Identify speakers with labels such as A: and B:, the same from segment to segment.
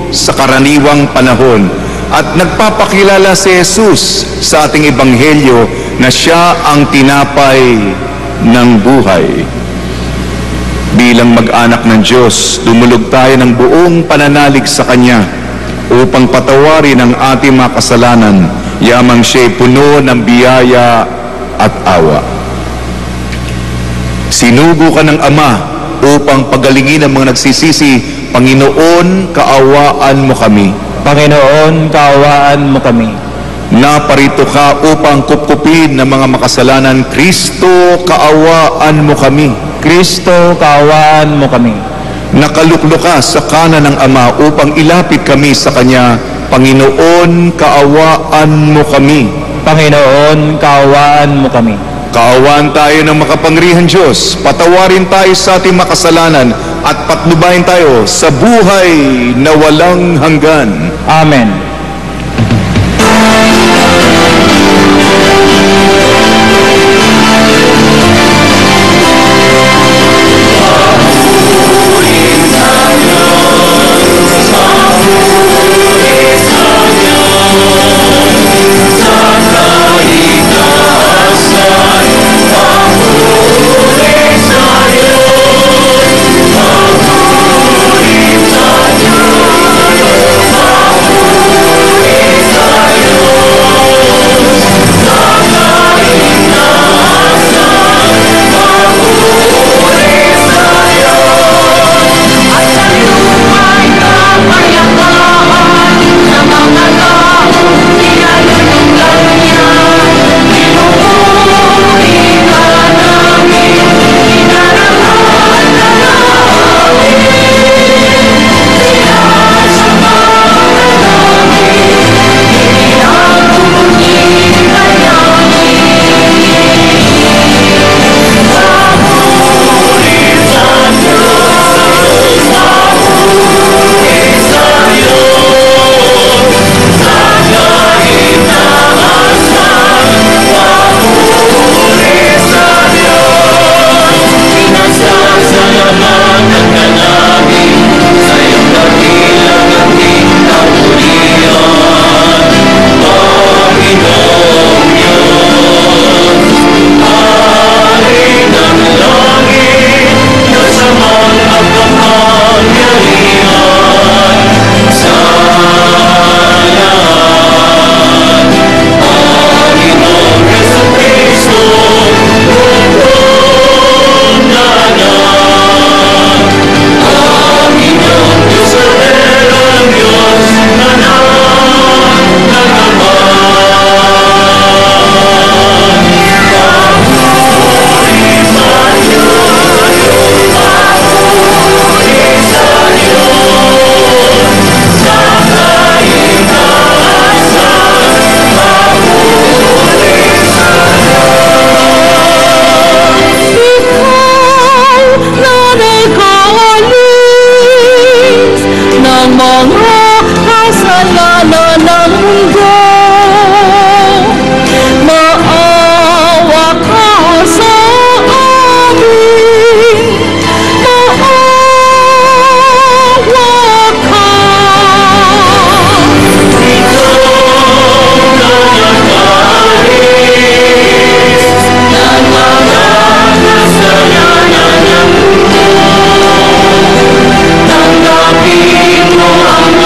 A: sa karaniwang panahon at nagpapakilala si Jesus sa ating ebanghelyo na siya ang tinapay ng buhay. Bilang mag-anak ng Diyos, dumulog tayo ng buong pananalig sa Kanya upang patawarin ang ating mga kasalanan, yamang siya'y puno ng biyaya at awa. Sinugo ka ng Ama upang pagalingin ang mga nagsisisi. Panginoon, kaawaan mo kami.
B: Panginoon, kaawaan mo kami.
A: Naparito ka upang kupkupin ng mga makasalanan. Kristo, kaawaan mo kami.
B: Kristo, kaawaan mo kami.
A: Nakaluklo ka sa kanan ng Ama upang ilapit kami sa Kanya. Panginoon, kaawaan mo kami.
B: Panginoon, kaawaan mo kami.
A: Kaawaan tayo ng makapangyarihan Diyos. Patawarin tayo sa ating makasalanan at patnubayan tayo sa buhay na walang hanggan.
B: Amen.
C: Tanggapin mo ang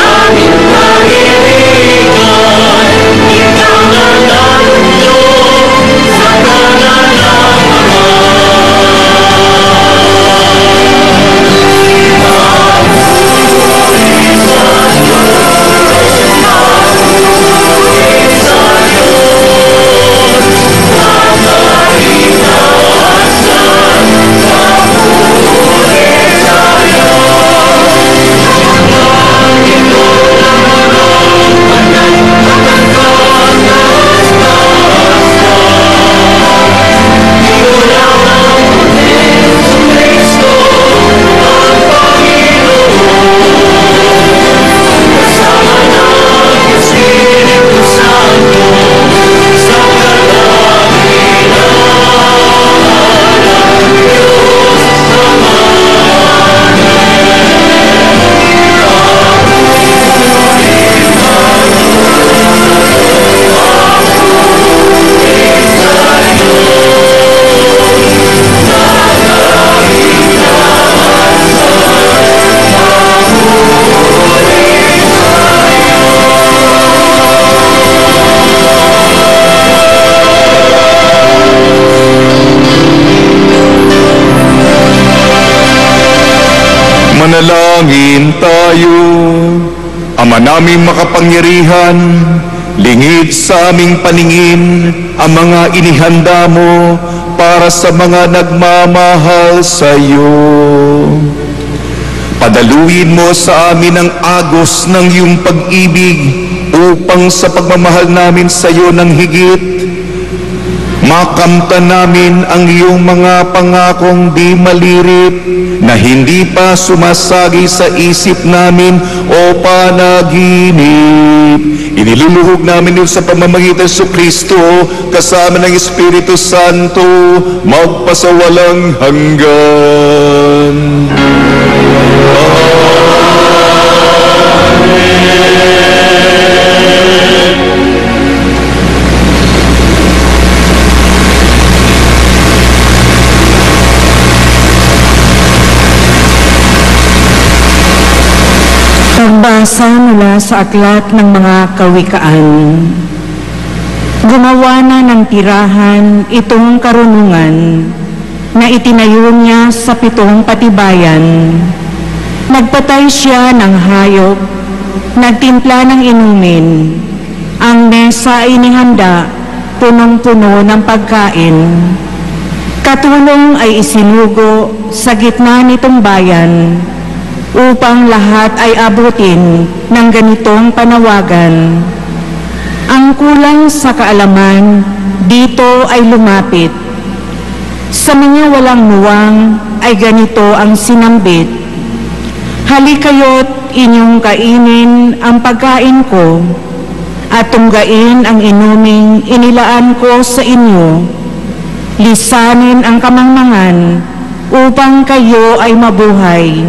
A: Manalangin tayo. Ama naming makapangyarihan, lingid sa aming paningin ang mga inihanda mo para sa mga nagmamahal sa iyo. Padaluin mo sa amin ang agos ng iyong pag-ibig upang sa pagmamahal namin sa iyo ng higit, makamtan namin ang iyong mga pangakong di malirip na hindi pa sumasagi sa isip namin o panaginip. Iniluluhog namin yun sa pamamagitan sa Kristo kasama ng Espiritu Santo magpasawalang hanggan.
C: Pagbasa mula sa aklat ng mga kawikaan. Gumawa na ng tirahan itong karunungan na itinayo niya sa 7 patibayan. Nagpatay siya ng hayop, nagtimpla ng inumin. Ang mesa ay inihanda, punong-puno ng pagkain. Katulong ay isinugo sa gitna nitong bayan, upang lahat ay abutin ng ganitong panawagan. Ang kulang sa kaalaman dito ay lumapit. Sa mga walang muwang ay ganito ang sinambit. Halikayo't inyong kainin ang pagkain ko at tunggain ang inuming inilaan ko sa inyo. Lisanin ang kamangmangan upang kayo ay mabuhay,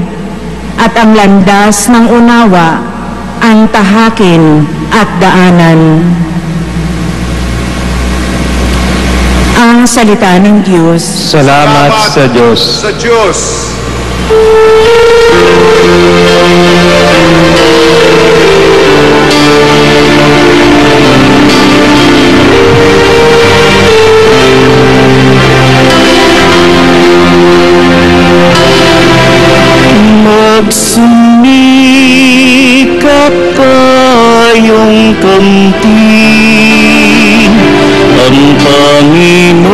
C: at ang landas ng unawa ang tahakin at daanan. Ang salita ng Diyos.
B: Salamat sa Diyos.
A: Sa Diyos.
D: Magsumikap kayong kamtin ang Panginoong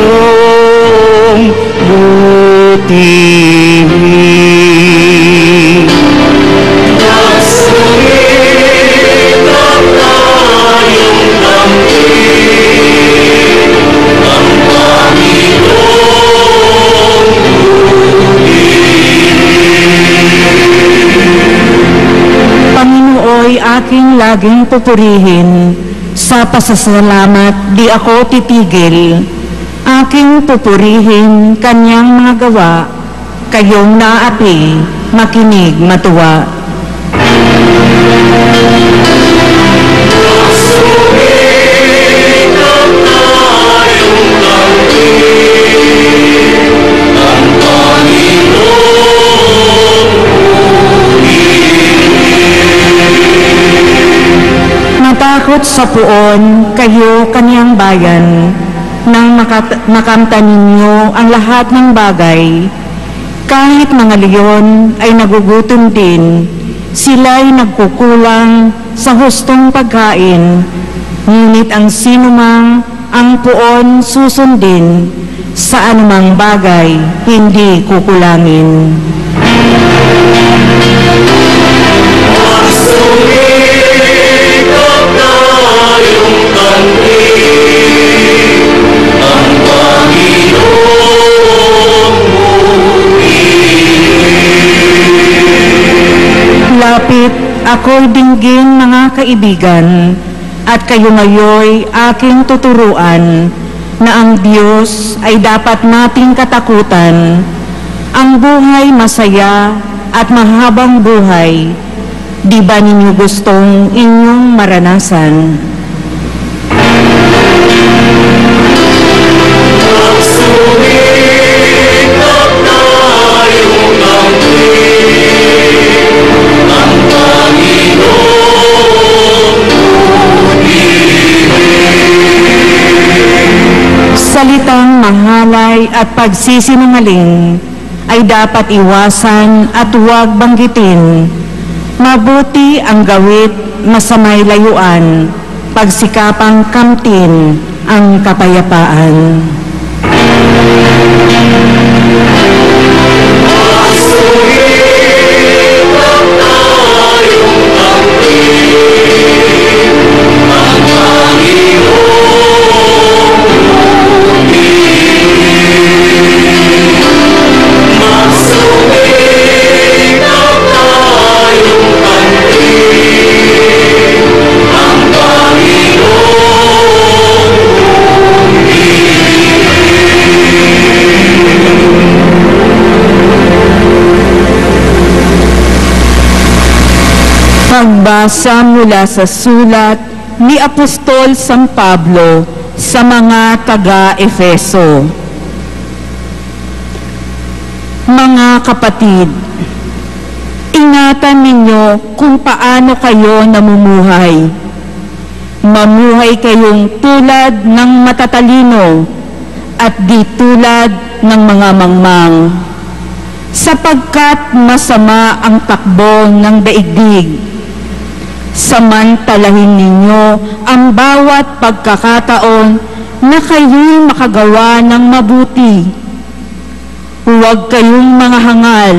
D: butihin. Magsumikap kayong kamtin ang Panginoong
C: Panginooy aking laging pupurihin, sa pasasalamat di ako titigil. Aking pupurihin kanyang mga gawa, kayong naapi, makinig matuwa. Natakot sa puon kayo kaniyang bayan, nang makamtan ninyo ang lahat ng bagay. Kahit mga leon ay nagugutom din, sila'y nagkukulang sa hustong pagkain. Ngunit ang sinumang ang puon susundin, sa anumang bagay hindi kukulangin. Lapit ako'y dinggin mga kaibigan, at kayo ngayoy aking tuturuan na ang Diyos ay dapat nating katakutan. Ang buhay masaya at mahabang buhay, di ba ninyo gustong inyong maranasan? Salitang mahalay at pagsisinungaling ay dapat iwasan at huwag banggitin. Mabuti ang gawit, masamay layuan, pagsikapang kamtin ang kapayapaan. Pagbasa mula sa sulat ni Apostol San Pablo sa mga taga-Efeso. Mga kapatid, ingatan ninyo kung paano kayo namumuhay. Mamuhay kayong tulad ng matatalino at di tulad ng mga mangmang, sapagkat masama ang takbo ng daigdig. Samantalahin ninyo ang bawat pagkakataon na kayo'y makagawa ng mabuti. Huwag kayong mga hangal.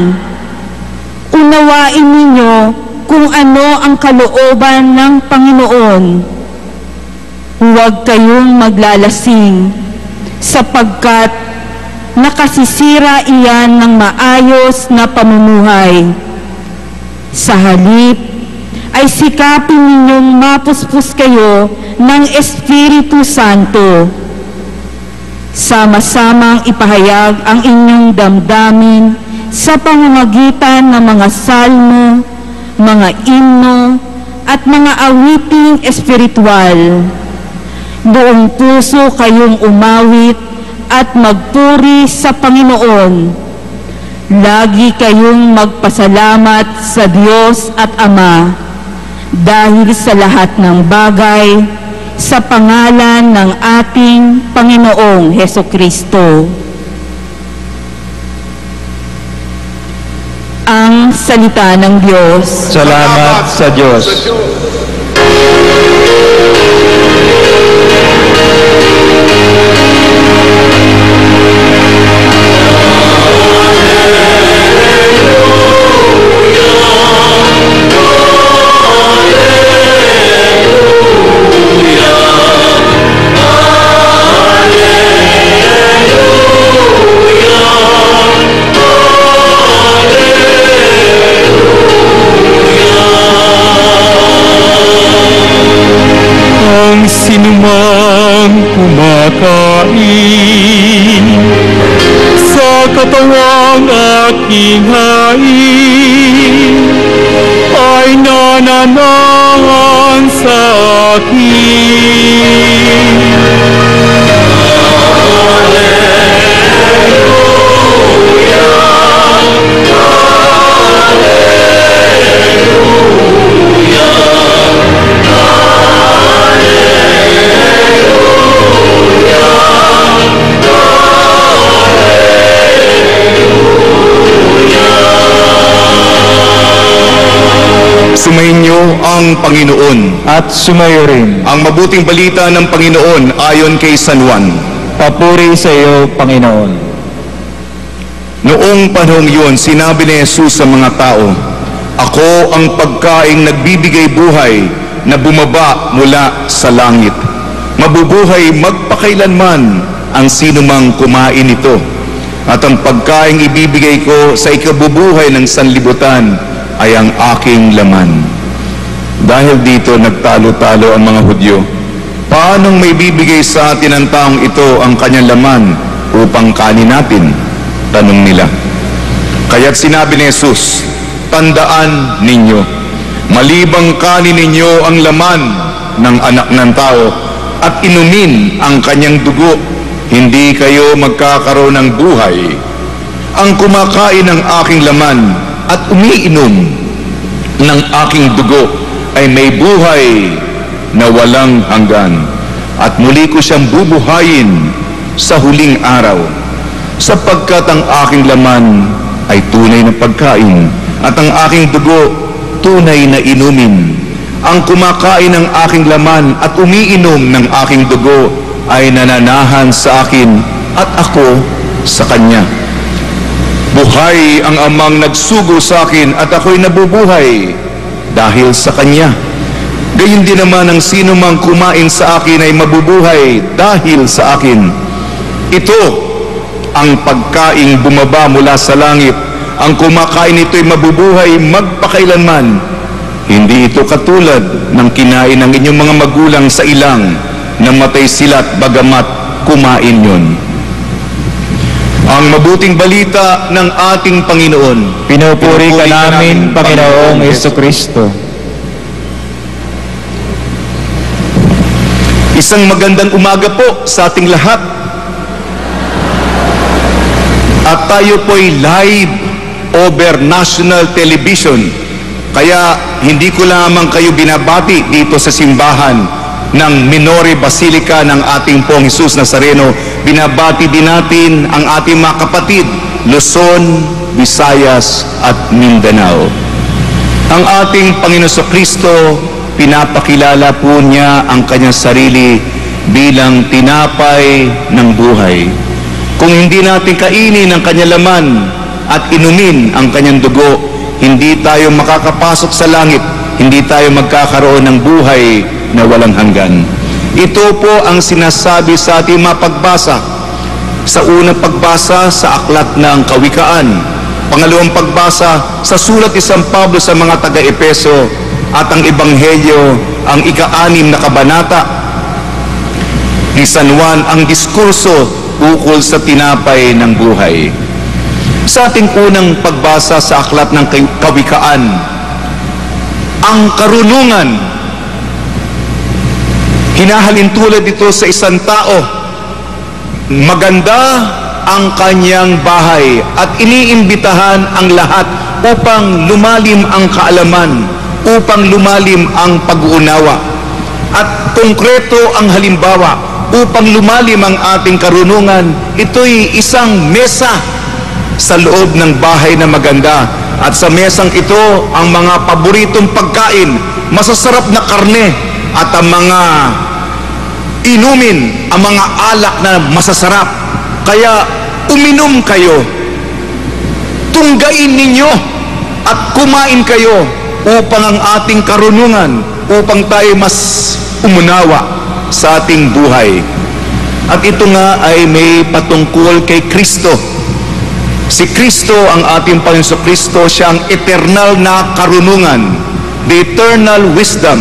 C: Unawain ninyo kung ano ang kalooban ng Panginoon. Huwag kayong maglalasing, sapagkat nakasisira iyan ng maayos na pamumuhay. Sa halip, ay sikapin ninyong mapuspos kayo ng Espiritu Santo. Sama-samang ipahayag ang inyong damdamin sa pamamagitan ng mga salmo, mga himno, at mga awiting espiritual. Buong puso kayong umawit at magpuri sa Panginoon. Lagi kayong magpasalamat sa Diyos at Ama dahil sa lahat ng bagay sa pangalan ng ating Panginoong Hesukristo. Ang salita ng Diyos.
B: Salamat sa Diyos.
E: Sinumang kumakain sa katawang aking hain ay nananahan sa akin.
A: Sumainyo ang Panginoon.
B: At sumayo rin.
A: Ang mabuting balita ng Panginoon ayon kay San Juan.
B: Papuri sa iyo, Panginoon.
A: Noong panahong yun, sinabi ni Jesus sa mga tao, "Ako ang pagkaing nagbibigay buhay na bumaba mula sa langit. Mabubuhay magpakailanman ang sinumang kumain nito. At ang pagkaing ibibigay ko sa ikabubuhay ng sanlibutan ay ang aking laman." Dahil dito nagtalo-talo ang mga Hudyo. Paanong may bibigay sa atin ang taong ito ang kanyang laman upang kanin natin? Tanong nila. Kaya't sinabi ni Jesus, "Tandaan ninyo, malibang kanin ninyo ang laman ng anak ng tao at inumin ang kanyang dugo, hindi kayo magkakaroon ng buhay. Ang kumakain ng aking laman at umiinom ng aking dugo ay may buhay na walang hanggan, at muli ko siyang bubuhayin sa huling araw. sapagkat ang aking laman ay tunay na pagkain at ang aking dugo tunay na inumin. Ang kumakain ng aking laman at umiinom ng aking dugo ay nananahan sa akin at ako sa kanya. Buhay ang amang nagsugo sa akin at ako'y nabubuhay dahil sa kanya. Gayon din naman ang sino mang kumain sa akin ay mabubuhay dahil sa akin. Ito ang pagkaing bumaba mula sa langit. Ang kumakain nito'y mabubuhay magpakailanman. Hindi ito katulad ng kinain ng inyong mga magulang sa ilang, namatay sila't bagamat kumain yun. Ang mabuting balita ng ating Panginoon.
B: Pinupuri ka namin, Panginoong Jesucristo.
A: Isang magandang umaga po sa ating lahat. At tayo po'y live over national television. Kaya hindi ko lamang kayo binabati dito sa simbahan ng Minore Basilica ng ating Pong Jesus Nazareno. Binabati din natin ang ating mga kapatid, Luzon, Visayas at Mindanao. Ang ating Panginoon Kristo, pinapakilala po niya ang kanyang sarili bilang tinapay ng buhay. Kung hindi natin kainin ang kanyang laman at inumin ang kanyang dugo, hindi tayo makakapasok sa langit, hindi tayo magkakaroon ng buhay na walang hanggan. Ito po ang sinasabi sa ating mga pagbasa. Sa unang pagbasa sa aklat ng Kawikaan, pangalawang pagbasa sa sulat ni San Pablo sa mga taga-Epeso, at ang Ebanghelyo, ang ika-6 na kabanata ni San Juan, ang diskurso ukol sa tinapay ng buhay. Sa ating unang pagbasa sa aklat ng Kawikaan, ang karunungan, hinahalin tulad ito sa isang tao. Maganda ang kanyang bahay at iniimbitahan ang lahat upang lumalim ang kaalaman, upang lumalim ang pag-uunawa. At konkreto ang halimbawa upang lumalim ang ating karunungan, ito'y isang mesa sa loob ng bahay na maganda. At sa mesang ito, ang mga paboritong pagkain, masasarap na karne at ang mga inumin, ang mga alak na masasarap. Kaya uminom kayo, tunggain ninyo at kumain kayo upang ang ating karunungan, upang tayo mas umunawa sa ating buhay. At ito nga ay may patungkol kay Kristo. Si Kristo, ang ating Panginoon Kristo, siya ang eternal na karunungan, the eternal wisdom,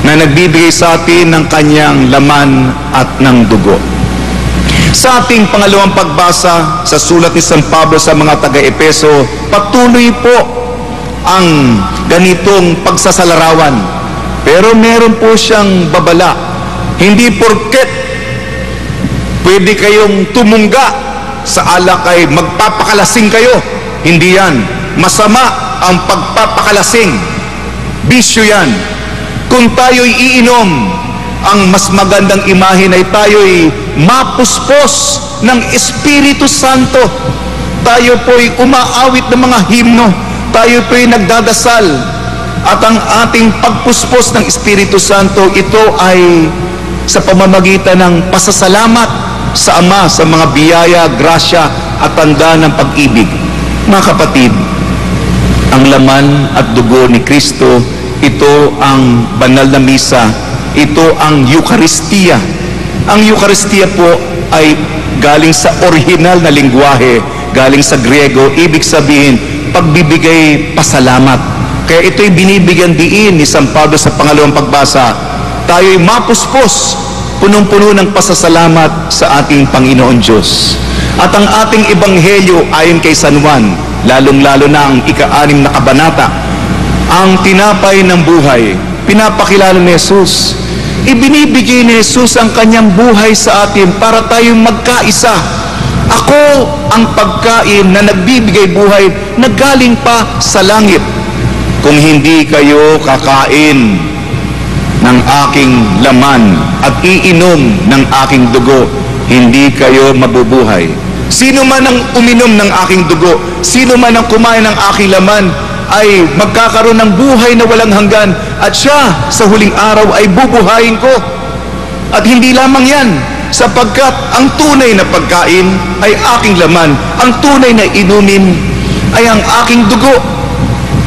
A: na nagbibigay sa atin ng kanyang laman at ng dugo. Sa ating pangalawang pagbasa sa sulat ni San Pablo sa mga taga-Epeso, patuloy po ang ganitong pagsasalarawan. Pero meron po siyang babala. Hindi porket pwede kayong tumungga sa alak ay magpapakalasing kayo. Hindi yan. Masama ang pagpapakalasing. Bisyo yan. Kung tayo'y iinom, ang mas magandang imahin ay tayo'y mapuspos ng Espiritu Santo. Tayo po'y umaawit ng mga himno. Tayo po'y nagdadasal. At ang ating pagpuspos ng Espiritu Santo, ito ay sa pamamagitan ng pasasalamat sa Ama sa mga biyaya, grasya at tanda ng pag-ibig. Mga kapatid, ang laman at dugo ni Kristo, ito ang banal na misa, ito ang Eucharistia. Ang Eucharistia po ay galing sa orihinal na lingwahe, galing sa Griego, ibig sabihin pagbibigay pasalamat. Kaya ito'y binibigyan diin ni San Pablo sa pangalawang pagbasa. Tayo'y mapuspos, punong-puno ng pasasalamat sa ating Panginoon Diyos. At ang ating Ebanghelyo ayon kay San Juan, lalong-lalo na ang ika-6 na kabanata, ang tinapay ng buhay, pinapakilala ni Jesus. Ibinibigay ni Jesus ang kanyang buhay sa atin para tayong magkaisa. Ako ang pagkain na nagbibigay buhay na galing pa sa langit. Kung hindi kayo kakain ng aking laman at iinom ng aking dugo, hindi kayo mabubuhay. Sino man ang uminom ng aking dugo, sino man ang kumain ng aking laman, ay magkakaroon ng buhay na walang hanggan, at siya sa huling araw ay bubuhayin ko. At hindi lamang yan, sapagkat ang tunay na pagkain ay aking laman, ang tunay na inumin ay ang aking dugo.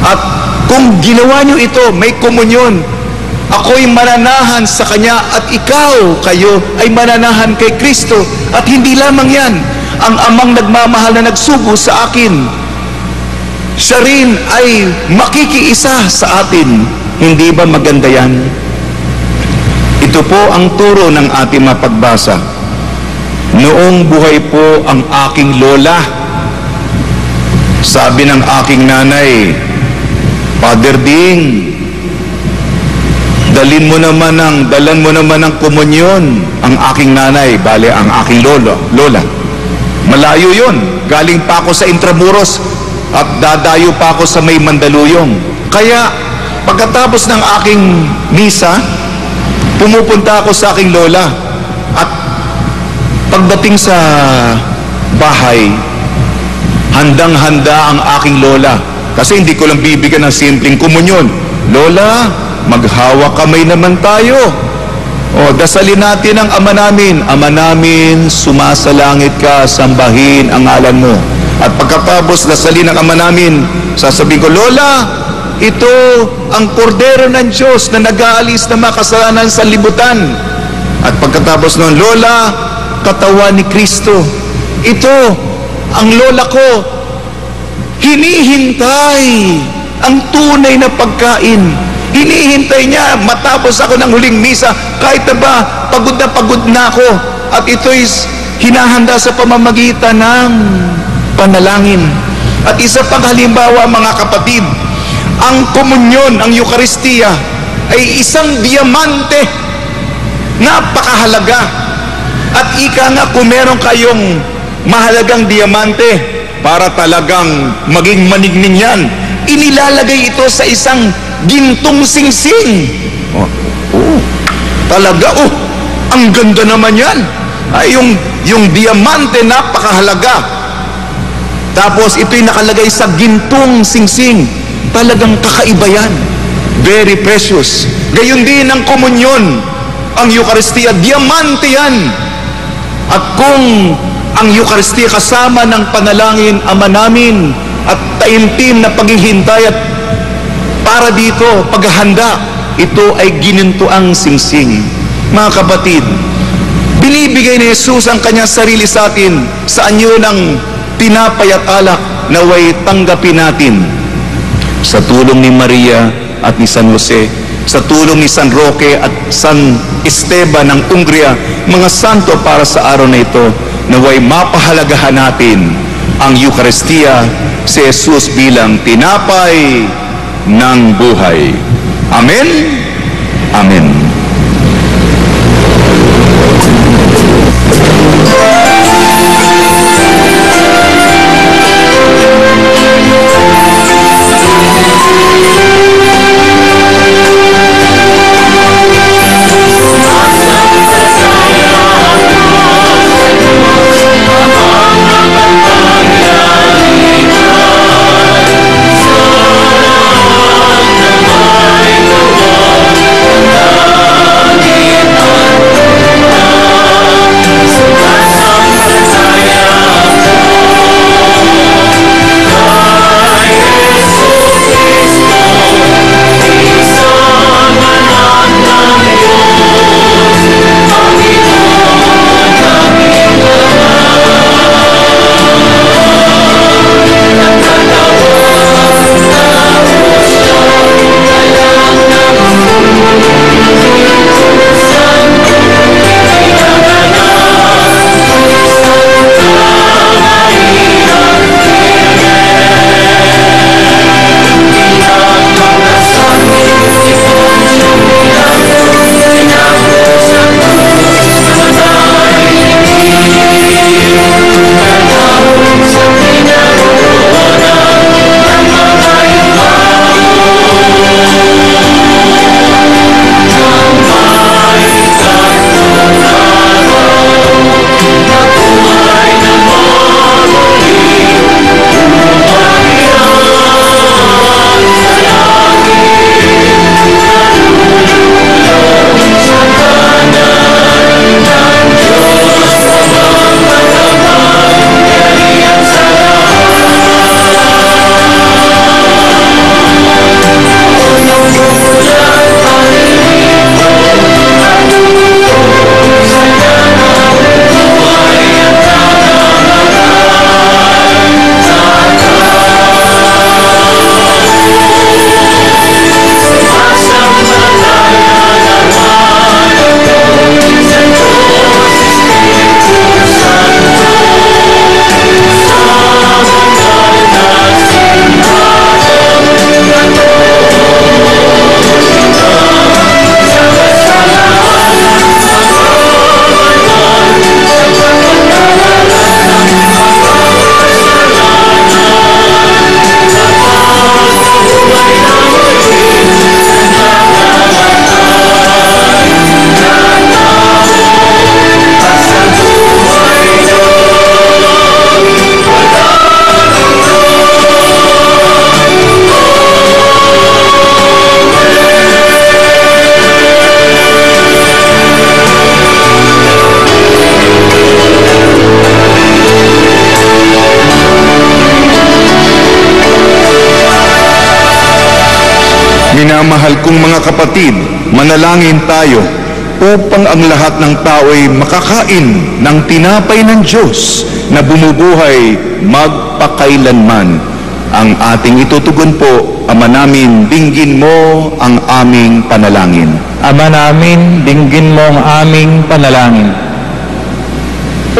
A: At kung ginawa nyo ito, may komunyon, ako'y mananahan sa Kanya at kayo ay mananahan kay Kristo. At hindi lamang yan, ang amang nagmamahal na nagsugo sa akin, siya rin ay makikiisa sa atin. Hindi ba maganda yan? Ito po ang turo ng ating mapagbasa. Noong buhay po ang aking lola, sabi ng aking nanay, Father Ding, dalan mo naman ng komunyon. Ang aking nanay, bale ang aking lola. Malayo yun. Galing pa ako sa Intramuros at dadayo pa ako sa may Mandaluyong. Kaya pagkatapos ng aking misa, pumupunta ako sa aking lola. At pagdating sa bahay, handang-handa ang aking lola. Kasi hindi ko lang bibigyan ng simpleng komunyon. Lola, maghawa kamay naman tayo. O, dasalin natin ang Ama namin. Ama namin, sumasalangit ka, sambahin ang ngalan mo. At pagkatapos dasalin ang Ama namin, sasabihin ko, Lola, ito ang kordero ng Diyos na nag-aalis ng mga kasalanan sa libutan. At pagkatapos noon, Lola, katawan ni Kristo. Ito, ang lola ko, hinihintay ang tunay na pagkain. Hinihintay niya matapos ako ng huling misa, kahit na ba pagod na ako, at ito'y hinahanda sa pamamagitan ng panalangin. At isa pang halimbawa, mga kapatid, ang komunyon, ang Eucharistia ay isang diamante, napakahalaga. At ika nga, kung meron kayong mahalagang diamante, para talagang maging manigning yan, inilalagay ito sa isang gintong singsing. Talaga, ang ganda naman yan. Ay, yung diamante, napakahalaga. Tapos ito'y nakalagay sa gintong singsing. Talagang kakaiba yan. Very precious. Gayon din ang komunyon, ang Eucharistia, diamante yan. At kung ang Eucharistia kasama ng panalangin, Ama namin, at taimtim na paghihintay at para dito, paghahanda, ito ay ginintuang singsing. Mga kapatid, binibigay ni Jesus ang kanyang sarili sa atin sa anyo ng tinapay at alak, naway tanggapin natin. Sa tulong ni Maria at ni San Jose, sa tulong ni San Roque at San Esteban ng Ungria, mga santo para sa araw na ito, naway mapahalagahan natin ang Eucharistia, si Jesus bilang tinapay ng buhay. Amen? Amen.
D: Lord.
A: kapatid, manalangin tayo upang ang lahat ng tao ay makakain ng tinapay ng Diyos na bumubuhay magpakailanman. Ang ating itutugon po, Ama namin, dinggin mo ang aming panalangin.
B: Ama namin, dinggin mo ang aming panalangin.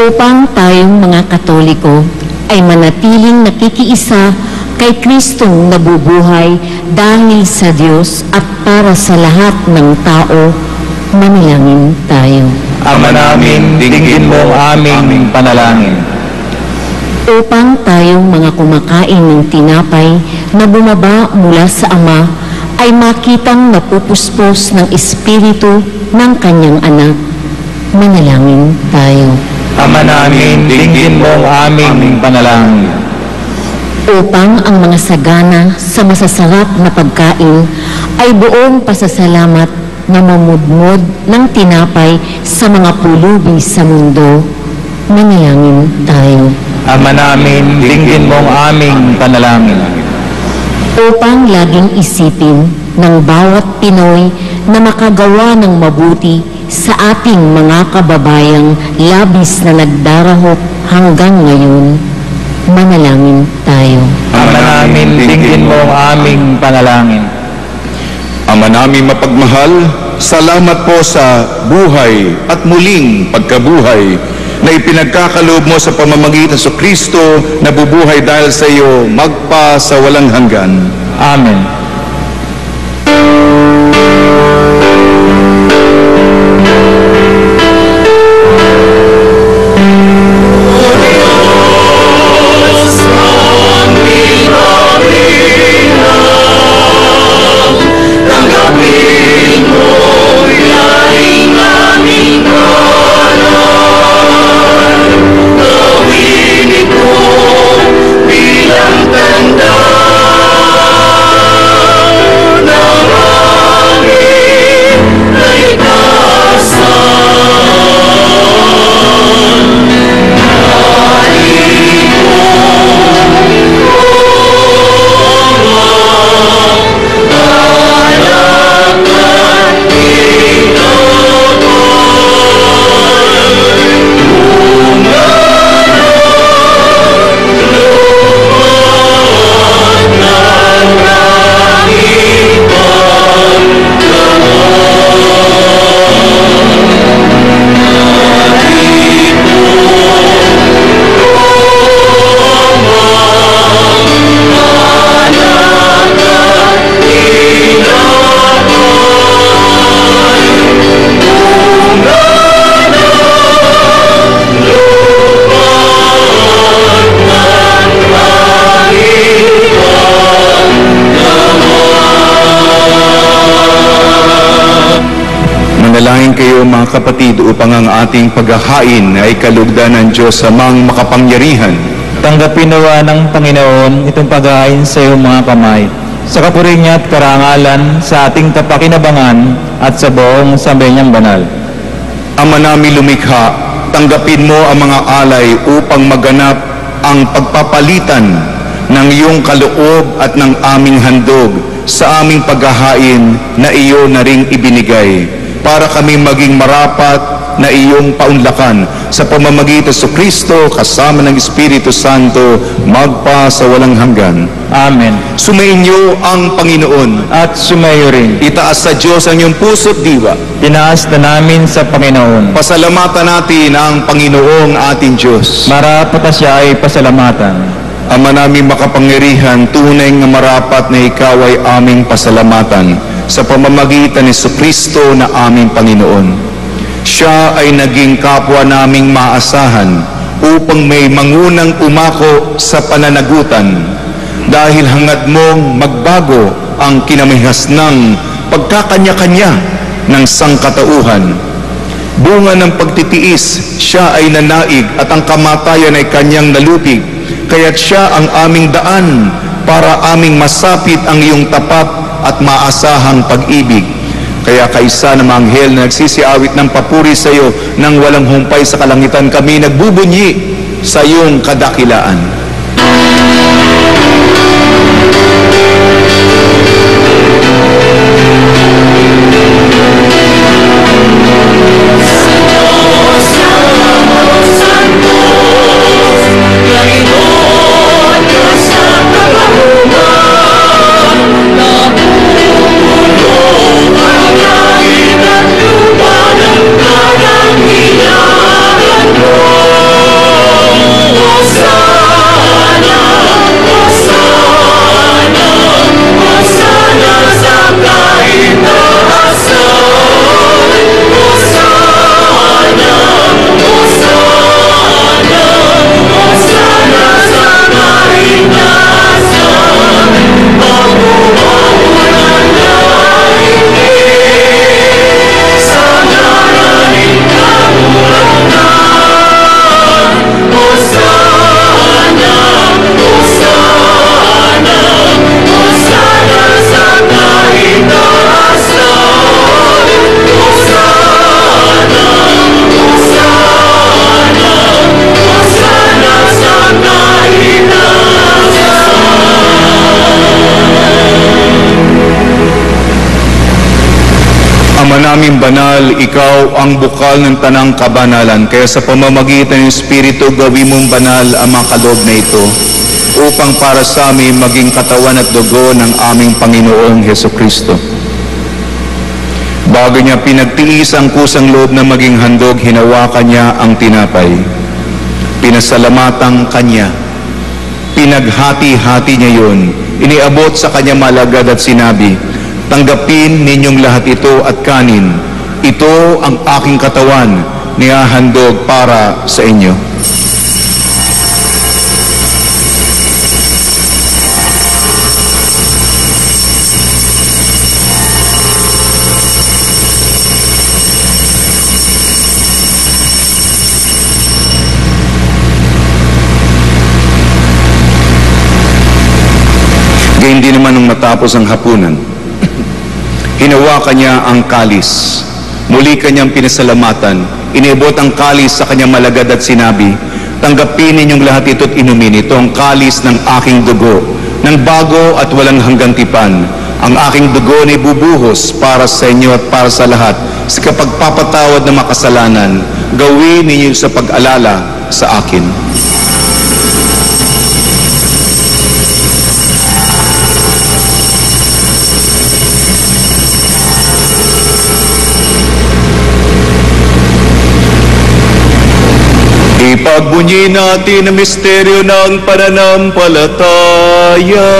F: Upang tayong mga Katoliko ay manatiling nakikiisa kay Kristong nabubuhay dahil sa Diyos at para sa lahat ng tao, manalangin tayo.
B: Ama namin, dinggin mo ang aming panalangin.
F: Upang tayong mga kumakain ng tinapay na bumaba mula sa Ama ay makitang napupuspos ng Espiritu ng Kanyang Anak, manalangin tayo.
B: Ama namin, dinggin mo ang aming panalangin.
F: Upang ang mga sagana sa masasarap na pagkain ay buong pasasalamat na mamudmod ng tinapay sa mga pulubi sa mundo, manalangin tayo.
B: Ama namin, dinggin mo ang aming panalangin.
F: Upang laging isipin ng bawat Pinoy na makagawa ng mabuti sa ating mga kababayang labis na nagdarahop hanggang ngayon, manalangin tayo.
B: Ama namin, dinggin mo ang aming panalangin.
A: Ama namin mapagmahal, salamat po sa buhay at muling pagkabuhay na ipinagkakaloob mo sa pamamagitan sa Kristo na bubuhay dahil sa iyo magpa sa walang hanggan.
B: Amen.
A: Manalangin kayo mga kapatid upang ang ating paghahain ay kalugdan ng Diyos amang makapangyarihan.
B: Tanggapin nawa ng Panginoon itong paghahain sa iyong mga kamay, sa kapuri niya at karangalan, sa ating kapakinabangan at sa buong sambayanang banal.
A: Ama namin lumikha, tanggapin mo ang mga alay upang maganap ang pagpapalitan ng iyong kaloob at ng aming handog sa aming paghahain na iyo na ring ibinigay, para kami maging marapat na iyong paunlakan sa pamamagitan sa Kristo kasama ng Espiritu Santo magpa sa walang hanggan.
B: Amen.
A: Sumainyo ang Panginoon.
B: At sumayo rin.
A: Itaas sa Diyos ang iyong puso't diwa.
B: Tinaas na namin sa Panginoon.
A: Pasalamatan natin ang Panginoong ating Diyos.
B: Marapat na siya ay pasalamatan.
A: Ama namin makapangyarihan, tunay nga marapat na ikaw ay aming pasalamatan sa pamamagitan ni Kristo na aming Panginoon. Siya ay naging kapwa naming maasahan upang may mangunang umako sa pananagutan dahil hangad mong magbago ang kinamihasnang pagkakanya-kanya ng sangkatauhan. Bunga ng pagtitiis, siya ay nanaig at ang kamatayan ay kanyang nalupig, kaya't siya ang aming daan para aming masapit ang iyong tapat at maasahang pag-ibig. Kaya kaisa ng mga anghel na nagsisiawit ng papuri sa iyo nang walang humpay sa kalangitan, kami nagbubunyi sa iyong kadakilaan. Ama naming banal, ikaw ang bukal ng tanang kabanalan, kaya sa pamamagitan ng Espiritu gawin mong banal ang mga kaloob na ito, upang para sa amin maging katawan at dugo ng aming Panginoong Hesukristo. Bago niya pinagtiis ang kusang loob na maging handog, hinawakan niya ang tinapay. Pinasalamatan kanya. Pinaghati-hati niya yun. Iniabot sa kanya malagad at sinabi, tanggapin ninyong lahat ito at kanin. Ito ang aking katawan, nihahandog para sa inyo. Gayun din naman nung matapos ang hapunan, hinawakan niya ang kalis. Muli kanyang pinasalamatan. Iniabot ang kalis sa kanyang malagad at sinabi, tanggapin ninyong lahat ito at inumin. Ito ang kalis ng aking dugo, ng bago at walang hanggang tipan. Ang aking dugo na ibubuhos para sa inyo at para sa lahat. Sa kapagpapatawad ng makasalanan, gawin ninyo sa pag-alala sa akin. Ipagbunyi natin ang misteryo ng pananampalataya.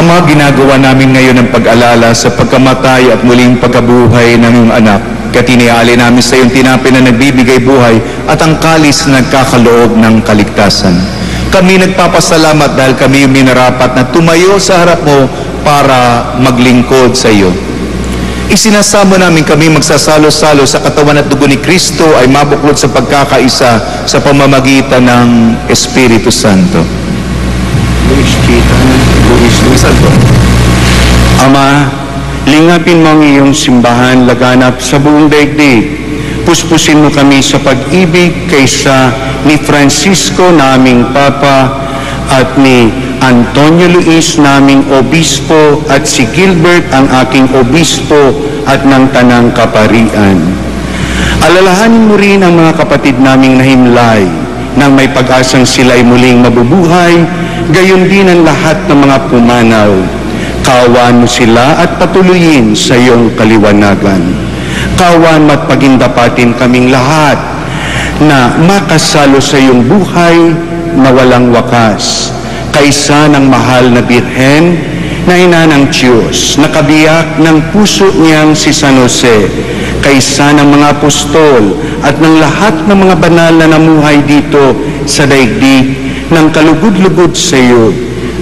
A: Ama, ginagawa namin ngayon ang pag-alala sa pagkamatay at muling pagkabuhay ng iyong anak. Katiniali namin sa iyong tinapay na nagbibigay buhay at ang kalis na nagkakaloob ng kaligtasan. Kami nagpapasalamat dahil kami yung minarapat na tumayo sa harap mo para maglingkod sa iyo. Isinasamo namin kami magsasalo-salo sa katawan at dugo ni Kristo ay mabuklod sa pagkakaisa sa pamamagitan ng Espiritu Santo.
G: Ama, lingapin mo ang iyong simbahan laganap sa buong daigdig. Puspusin mo kami sa pag-ibig kaysa ni Francisco naming Papa at ni Antonio Luis naming Obispo at si Gilbert ang aking Obispo at ng Tanang Kaparian. Alalahanin mo rin ang mga kapatid naming nahimlay nang may pag-asang sila ay muling mabubuhay, gayon din ang lahat ng mga pumanaw. Kaawaan mo sila at patuloyin sa iyong kaliwanagan. Kaawaan mo at pagindapatin kaming lahat na makasalo sa iyong buhay na walang wakas. Kaysa ng mahal na Birhen na ina ng Diyos, nakabiyak ng puso niyang si San Jose, kaysa ng mga apostol at ng lahat ng mga banal na namuhay dito sa daigdig ng kalugod-lugod sa iyo,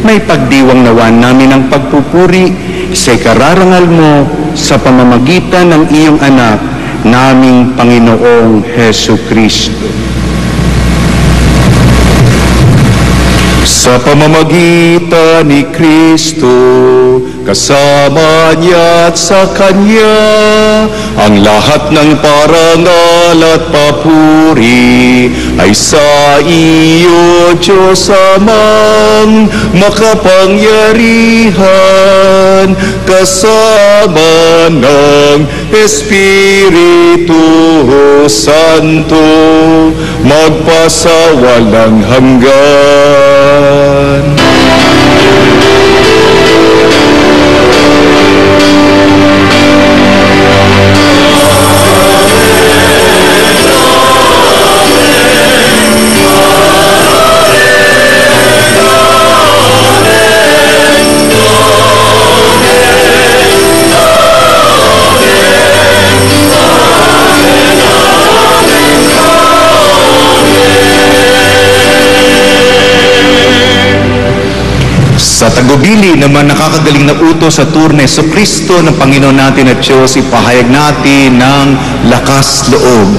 G: may pagdiwang nawan namin ang pagpupuri sa ikararangal mo sa pamamagitan ng iyong anak, naming Panginoong Hesukristo.
A: Sa pamamagitan ni Kristo, kasama niya at sa Kanya, ang lahat ng parangal at papuri ay sa iyo, Diyos Amang makapangyarihan, kasama ng Espiritu Santo, magpasawalang hanggan. tagubili ng mga nakakagaling na utos sa turno sa Kristo ng Panginoon natin at Diyos, ipahayag natin ng lakas loob.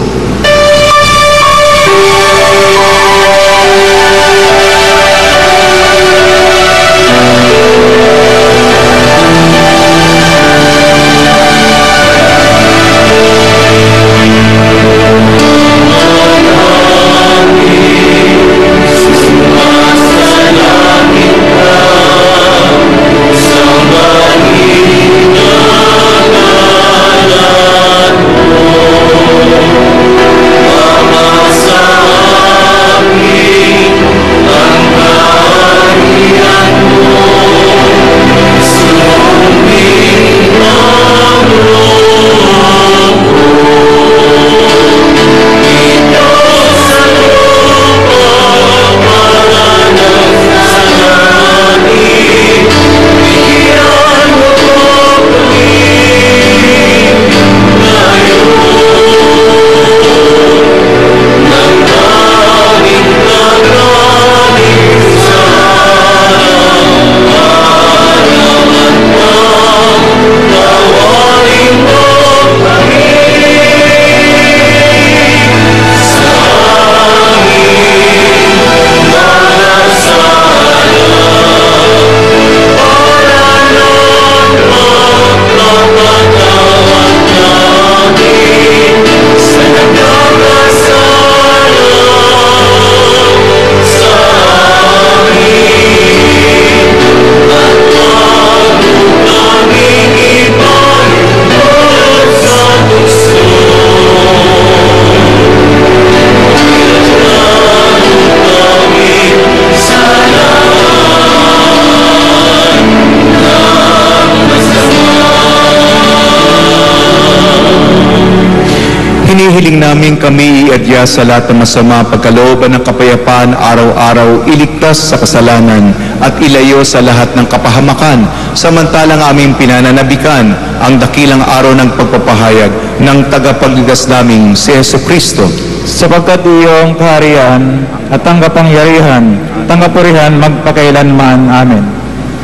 A: Hinihiling namin kami iadya sa lahat ng masama, pagkalooban ng kapayapaan araw-araw, iligtas sa kasalanan at ilayo sa lahat ng kapahamakan, samantalang aming pinananabikan ang dakilang araw ng pagpapahayag ng tagapagligtas naming si Jesucristo.
B: Sapagkat iyong kaharian at ang kapangyarihan, tanggapurihan magpakailanman. Amen.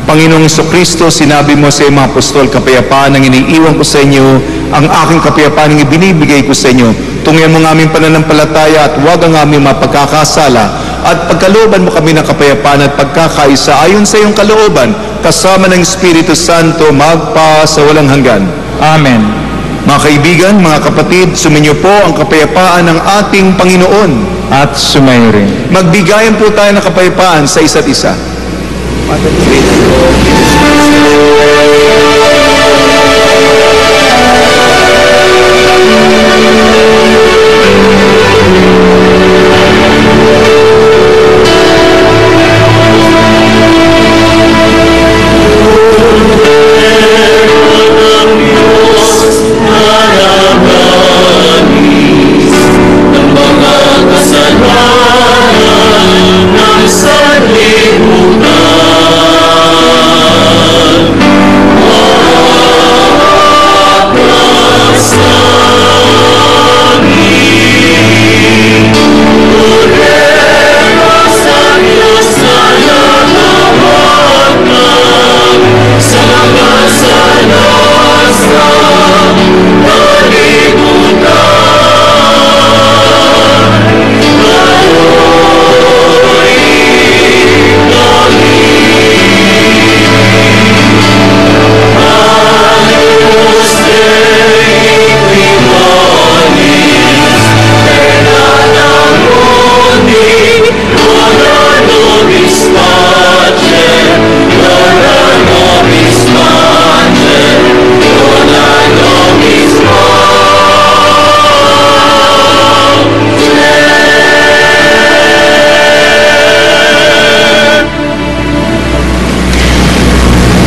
A: Panginoong Jesucristo, sinabi mo sa mga apostol, kapayapaan ang iniiwan ko sa inyo, ang aking kapayapaan ang ibinibigay ko sa inyo. Tungyan mo ng aming pananampalataya at huwag ang aming mapagkakasala. At pagkalooban mo kami ng kapayapaan at pagkakaisa ayon sa iyong kalooban, kasama ng Espiritu Santo, magpa sa walang hanggan.
B: Amen.
A: Mga kaibigan, mga kapatid, suminyo po ang kapayapaan ng ating Panginoon.
B: At sumayo rin.
A: Magbigayan po tayo ng kapayapaan sa isa't isa.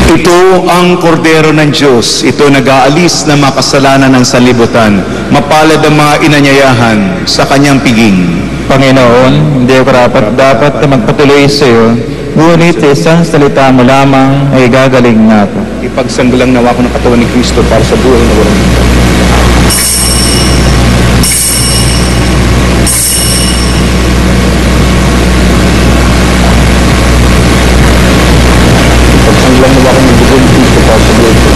A: Ito ang kordero ng Diyos. Ito nag-aalis na makasalanan ng sanlibutan. Mapalad ang mga inanyayahan sa kanyang piging.
B: Panginoon, hindi ako dapat na magpatuloy sa iyo, ngunit isang salita mo lamang ay gagaling na ako.
A: Ipagsanggalang nawa ko ng katawan ni Kristo para sa buhay na walang hanggan.
H: lang naman ako mag-volunteer sa para sa buhay ko.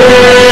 D: Amen.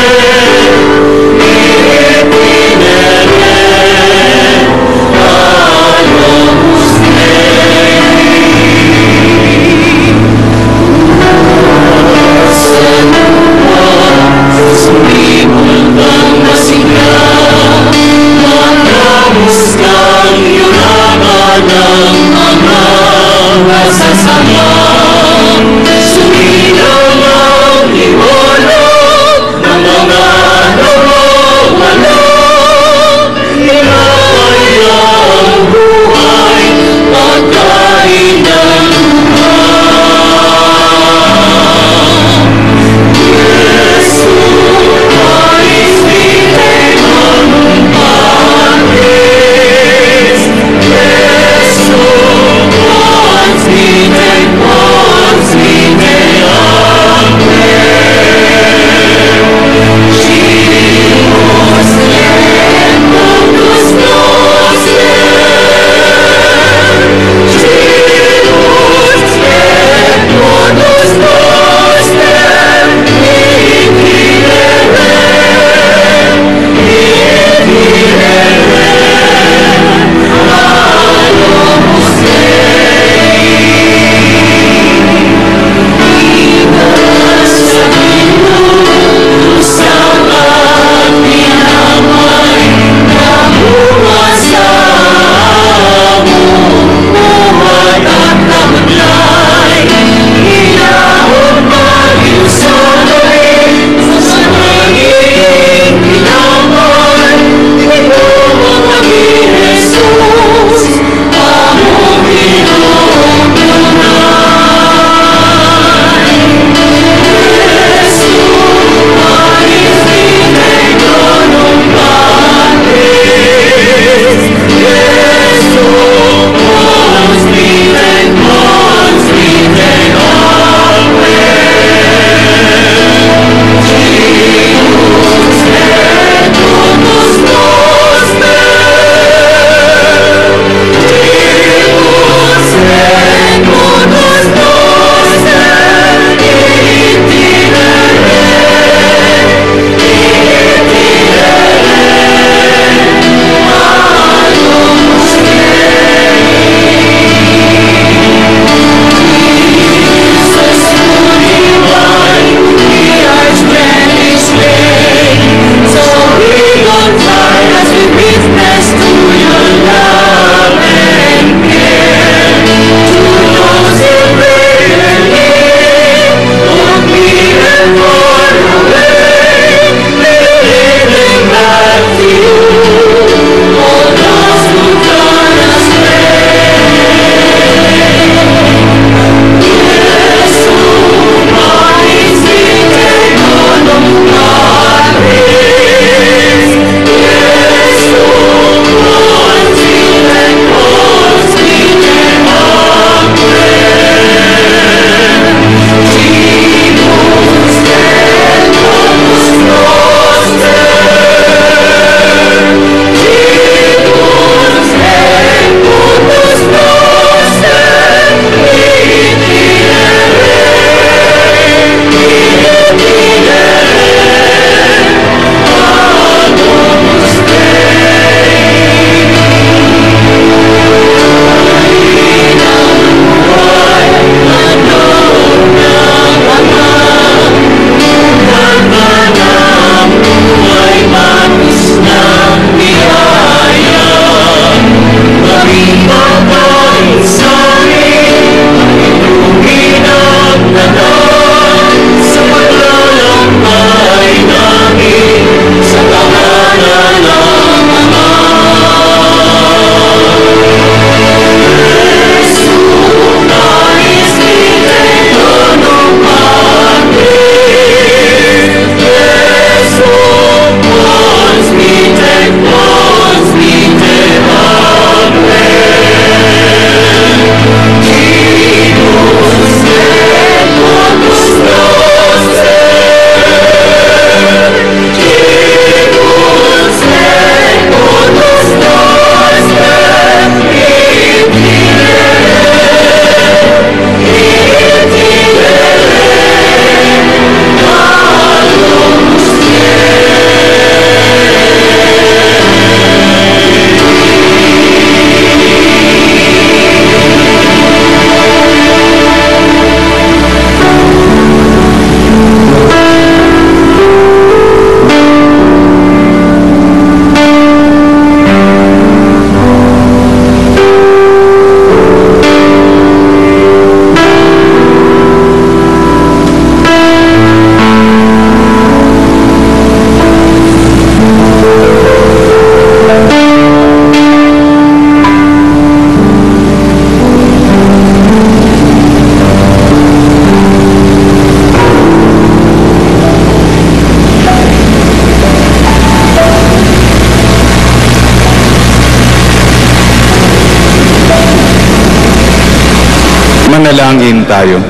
A: Manalangin tayo.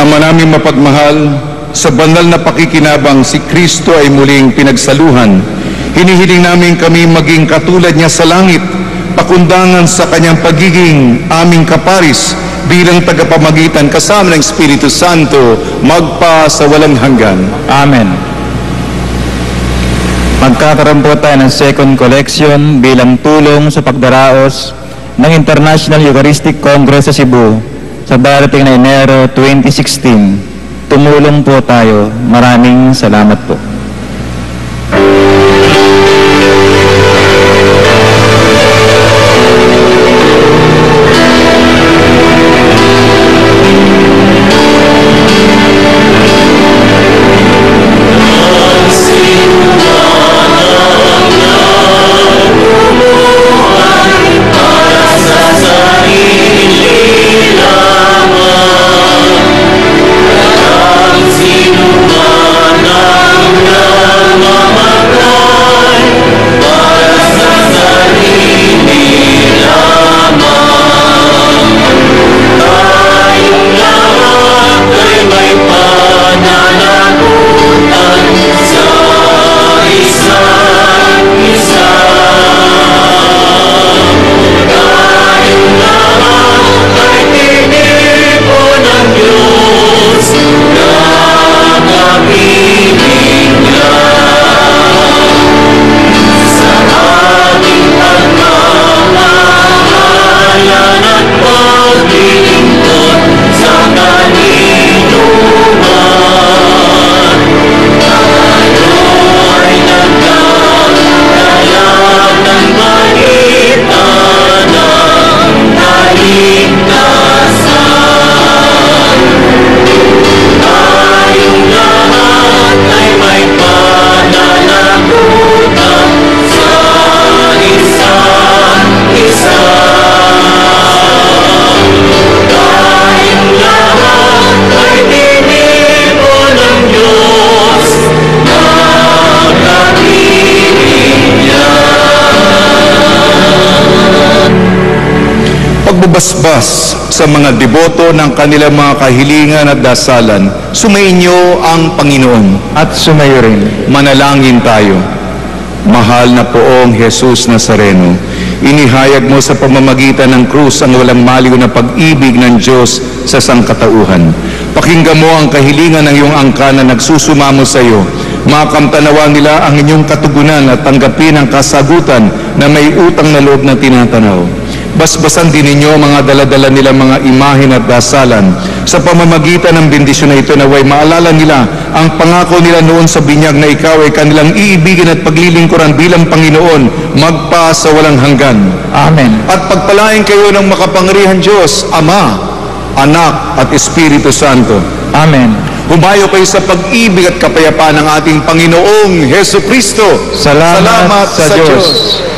A: Ama naming mapagmahal, sa banal na pakikinabang si Kristo ay muling pinagsaluhan. Hinihiling namin kami maging katulad niya sa langit, pakundangan sa kanyang pagiging aming kaparis bilang tagapamagitan kasama ng Espiritu Santo magpa sa walang hanggan.
B: Amen. Magkakaroon po tayo ng second collection bilang tulong sa pagdaraos ng International Eucharistic Congress sa Cebu sa darating na Enero 2016. Tumulong po tayo. Maraming salamat po.
A: Pagbabasbas sa mga deboto ng kanilang mga kahilingan at dasalan, sumainyo ang Panginoon.
B: At sumayo rin.
A: Manalangin tayo. Mahal na Poong Jesus Nazareno, inihayag mo sa pamamagitan ng krus ang walang maliw na pag-ibig ng Diyos sa sangkatauhan. Pakinggan mo ang kahilingan ng iyong angkan na nagsusumamo sa iyo. Makamtanawan nila ang inyong katugunan at tanggapin ang kasagutan na may utang na loob na tinatanaw. Basbasan din ninyo mga daladala nilang mga imahen at dasalan. Sa pamamagitan ng bendisyon na ito, naway maalala nila ang pangako nila noon sa binyag na ikaw ay kanilang iibigin at paglilingkuran bilang Panginoon magpa sa walang hanggan.
B: Amen.
A: At pagpalain kayo ng makapangyarihan Diyos, Ama, Anak at Espiritu Santo.
B: Amen.
A: Humayo kayo sa pag-ibig at kapayapaan ng ating Panginoong Heso Kristo.
B: Salamat sa Diyos.
D: Oh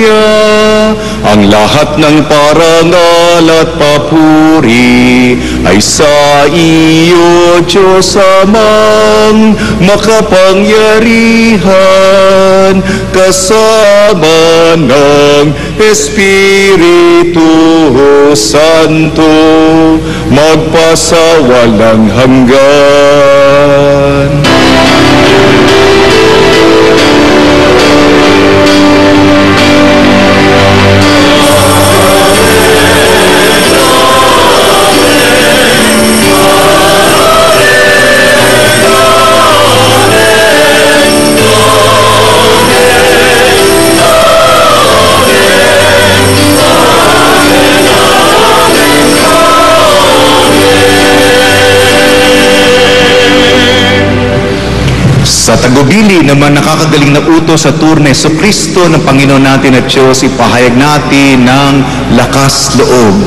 A: Kanya ang lahat ng parangal at papuri ay sa iyo, Diyos Amang makapangyarihan, kasama ng Espiritu Santo, magpasawalang hanggan. Sa tagubili naman nakakagaling na utos sa turne sa Kristo ng Panginoon natin at Diyos, ipahayag natin ng lakas loob.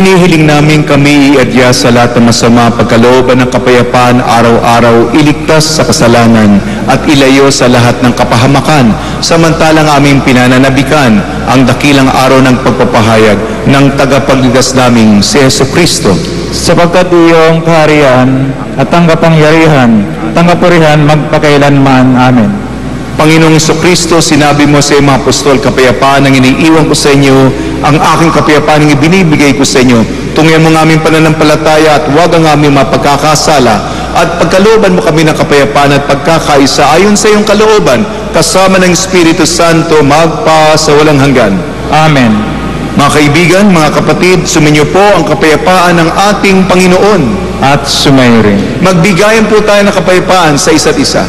A: Hinihiling namin kami iadya sa lahat ng masama, pagkalooban ng kapayapaan, araw-araw iligtas sa kasalanan at ilayo sa lahat ng kapahamakan, samantalang aming pinananabikan ang dakilang araw ng pagpapahayag ng tagapagligtas naming si Jesucristo.
B: Sapagkat iyong kaharian at ang kapangyarihan, tanggapurihan magpakailanman. Amen.
A: Panginoong Jesucristo, sinabi mo sa mga apostol, kapayapaan ang iniiwan ko sa inyo, ang aking kapayapaan ang ibinibigay ko sa inyo. Tungyan mo ng aming pananampalataya at huwag ang aming mapagkakasala. At pagkalooban mo kami ng kapayapaan at pagkakaisa ayon sa iyong kalooban, kasama ng Espiritu Santo, magpa sa walang hanggan.
B: Amen.
A: Mga kaibigan, mga kapatid, suminyo po ang kapayapaan ng ating Panginoon.
B: At sumayo rin.
A: Magbigayan po tayo ng kapayapaan sa isa't isa.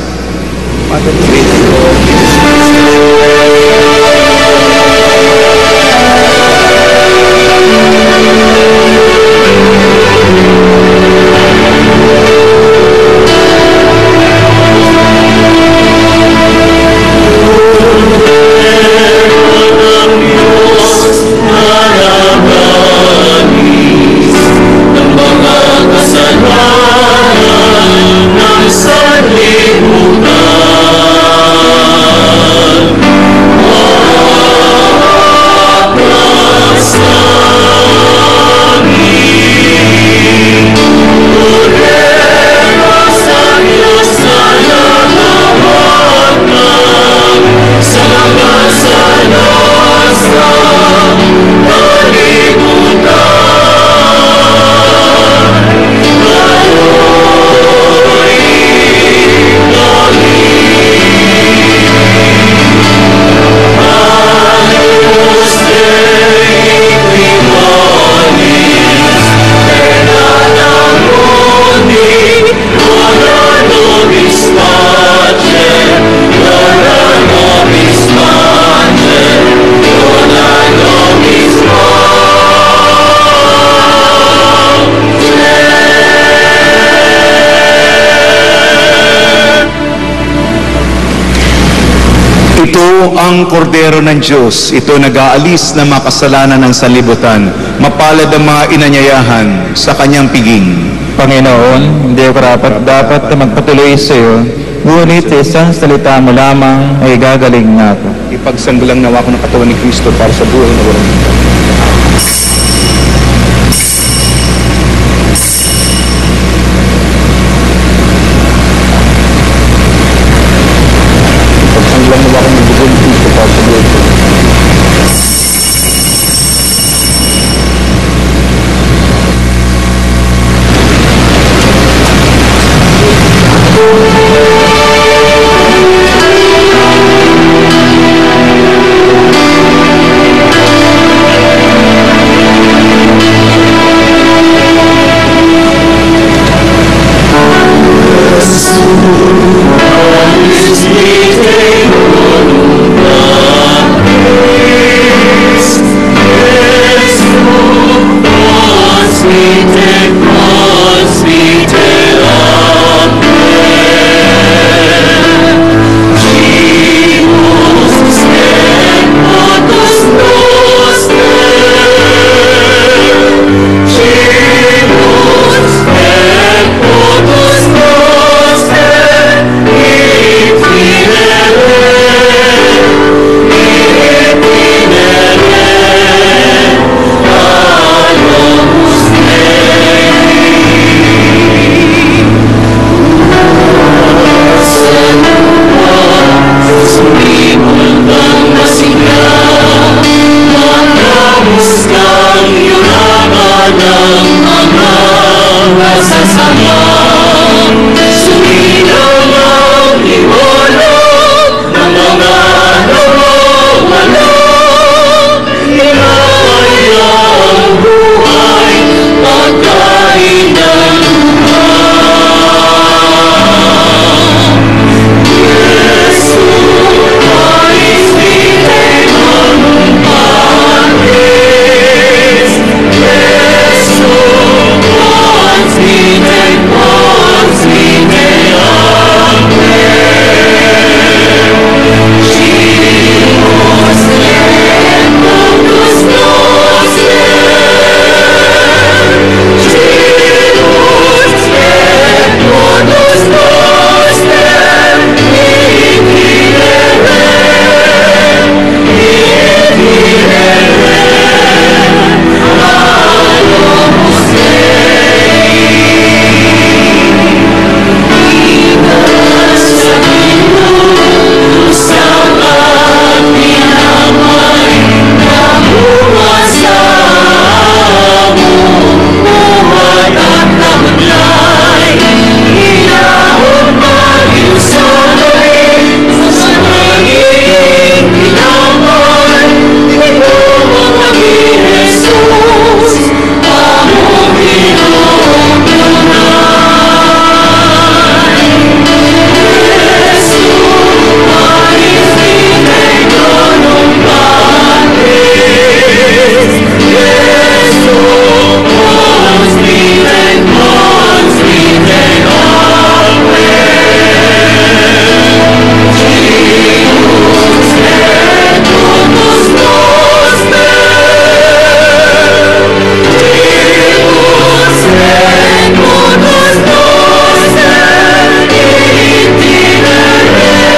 A: Ito ang kordero ng Diyos. Ito nag-aalis ng mga kasalanan ng sanlibutan. Mapalad ang mga inanyayahan sa kanyang piging.
B: Panginoon, hindi ako dapat na magpatuloy sa iyo, ngunit sa isang salita mo lamang ay gagaling na ako.
A: Ipagsanggalang nawa ko ng katawan ni Kristo para sa buhay na walang hanggan.
H: Ipagsanggalang nawa ko ng dugo ni Kristo para sa buhay na walang hanggan.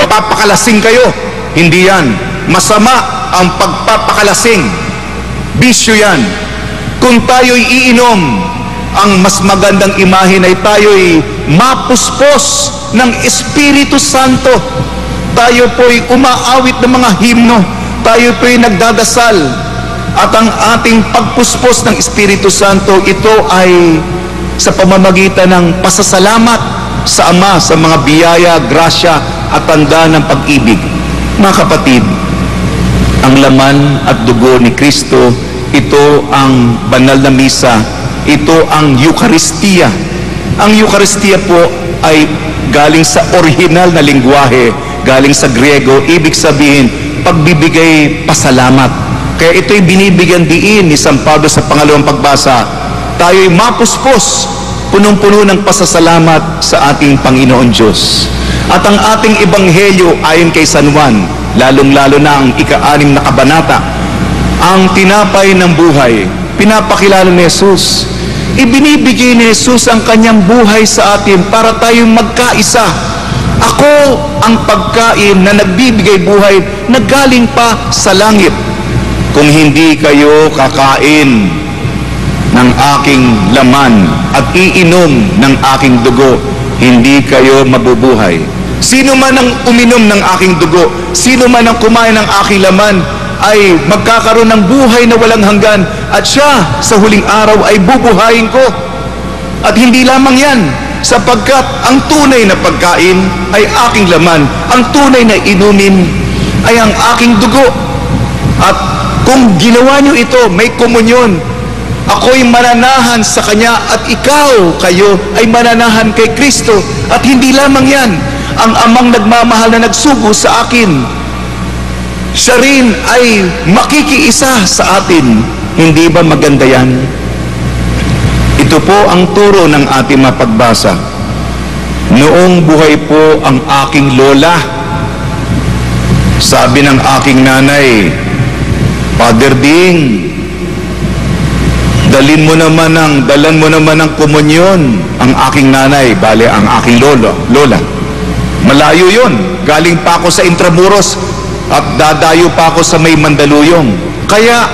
A: Papakalasing kayo. Hindi yan. Masama ang pagpapakalasing. Bisyo yan. Kung tayo'y iinom, ang mas magandang imahin ay tayo'y mapuspos ng Espiritu Santo. Tayo po'y umaawit ng mga himno. Tayo po'y nagdadasal. At ang ating pagpuspos ng Espiritu Santo, ito ay sa pamamagitan ng pasasalamat sa Ama sa mga biyaya, grasya at tanda ng pag-ibig. Mga kapatid, ang laman at dugo ni Kristo, ito ang banal na misa, ito ang Eucharistia. Ang Eucharistia po ay galing sa orihinal na lingwahe, galing sa Griego, ibig sabihin, pagbibigay pasalamat. Kaya ito'y binibigyan diin ni San Pablo sa pangalawang pagbasa. Tayo'y mapuspos, punong-puno ng pasasalamat sa ating Panginoon Diyos. At ang ating ebanghelyo ayon kay San Juan, lalong-lalo na ang ika-6 na kabanata, ang tinapay ng buhay, pinapakilala ni Jesus. Ibinibigay ni Jesus ang kanyang buhay sa atin para tayong magkaisa. Ako ang pagkain na nagbibigay buhay na galing pa sa langit. Kung hindi kayo kakain ng aking laman at iinom ng aking dugo, hindi kayo mabubuhay. Sino man ang uminom ng aking dugo, sino man ang kumain ng aking laman, ay magkakaroon ng buhay na walang hanggan, at siya sa huling araw ay bubuhayin ko. At hindi lamang yan, sapagkat ang tunay na pagkain ay aking laman, ang tunay na inumin ay ang aking dugo. At kung ginawa nyo ito, may komunyon. Ako'y mananahan sa Kanya at ikaw, kayo, ay mananahan kay Kristo. At hindi lamang yan, ang amang nagmamahal na nagsugo sa akin, siya rin ay makikiisa sa atin. Hindi ba maganda yan? Ito po ang turo ng ating mapagbasa. Noong buhay po ang aking lola, sabi ng aking nanay, Father Ding, dalan mo naman ng komunyon. Ang aking nanay, bale ang aking lola. Malayo yun. Galing pa ako sa Intramuros at dadayo pa ako sa may Mandaluyong. Kaya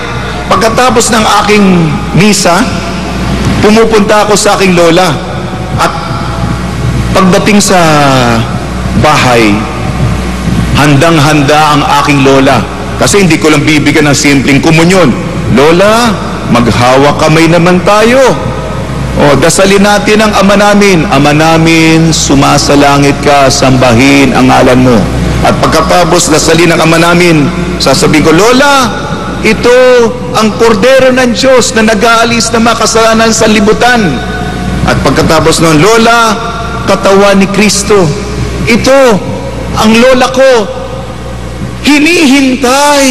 A: pagkatapos ng aking misa, pumupunta ako sa aking lola. At pagdating sa bahay, handang-handa ang aking lola. Kasi hindi ko lang bibigyan ng simpleng komunyon. Lola, maghawa kamay naman tayo. O, dasalin natin ang Ama namin. Ama namin, sumasalangit ka, sambahin ang ngalan mo. At pagkatapos dasalin ang Ama namin, sasabihin ko, Lola, ito ang kordero ng Diyos na nag-aalis ng mga kasalanan sa libutan. At pagkatapos noon, Lola, katawan ni Kristo. Ito ang lola ko, hinihintay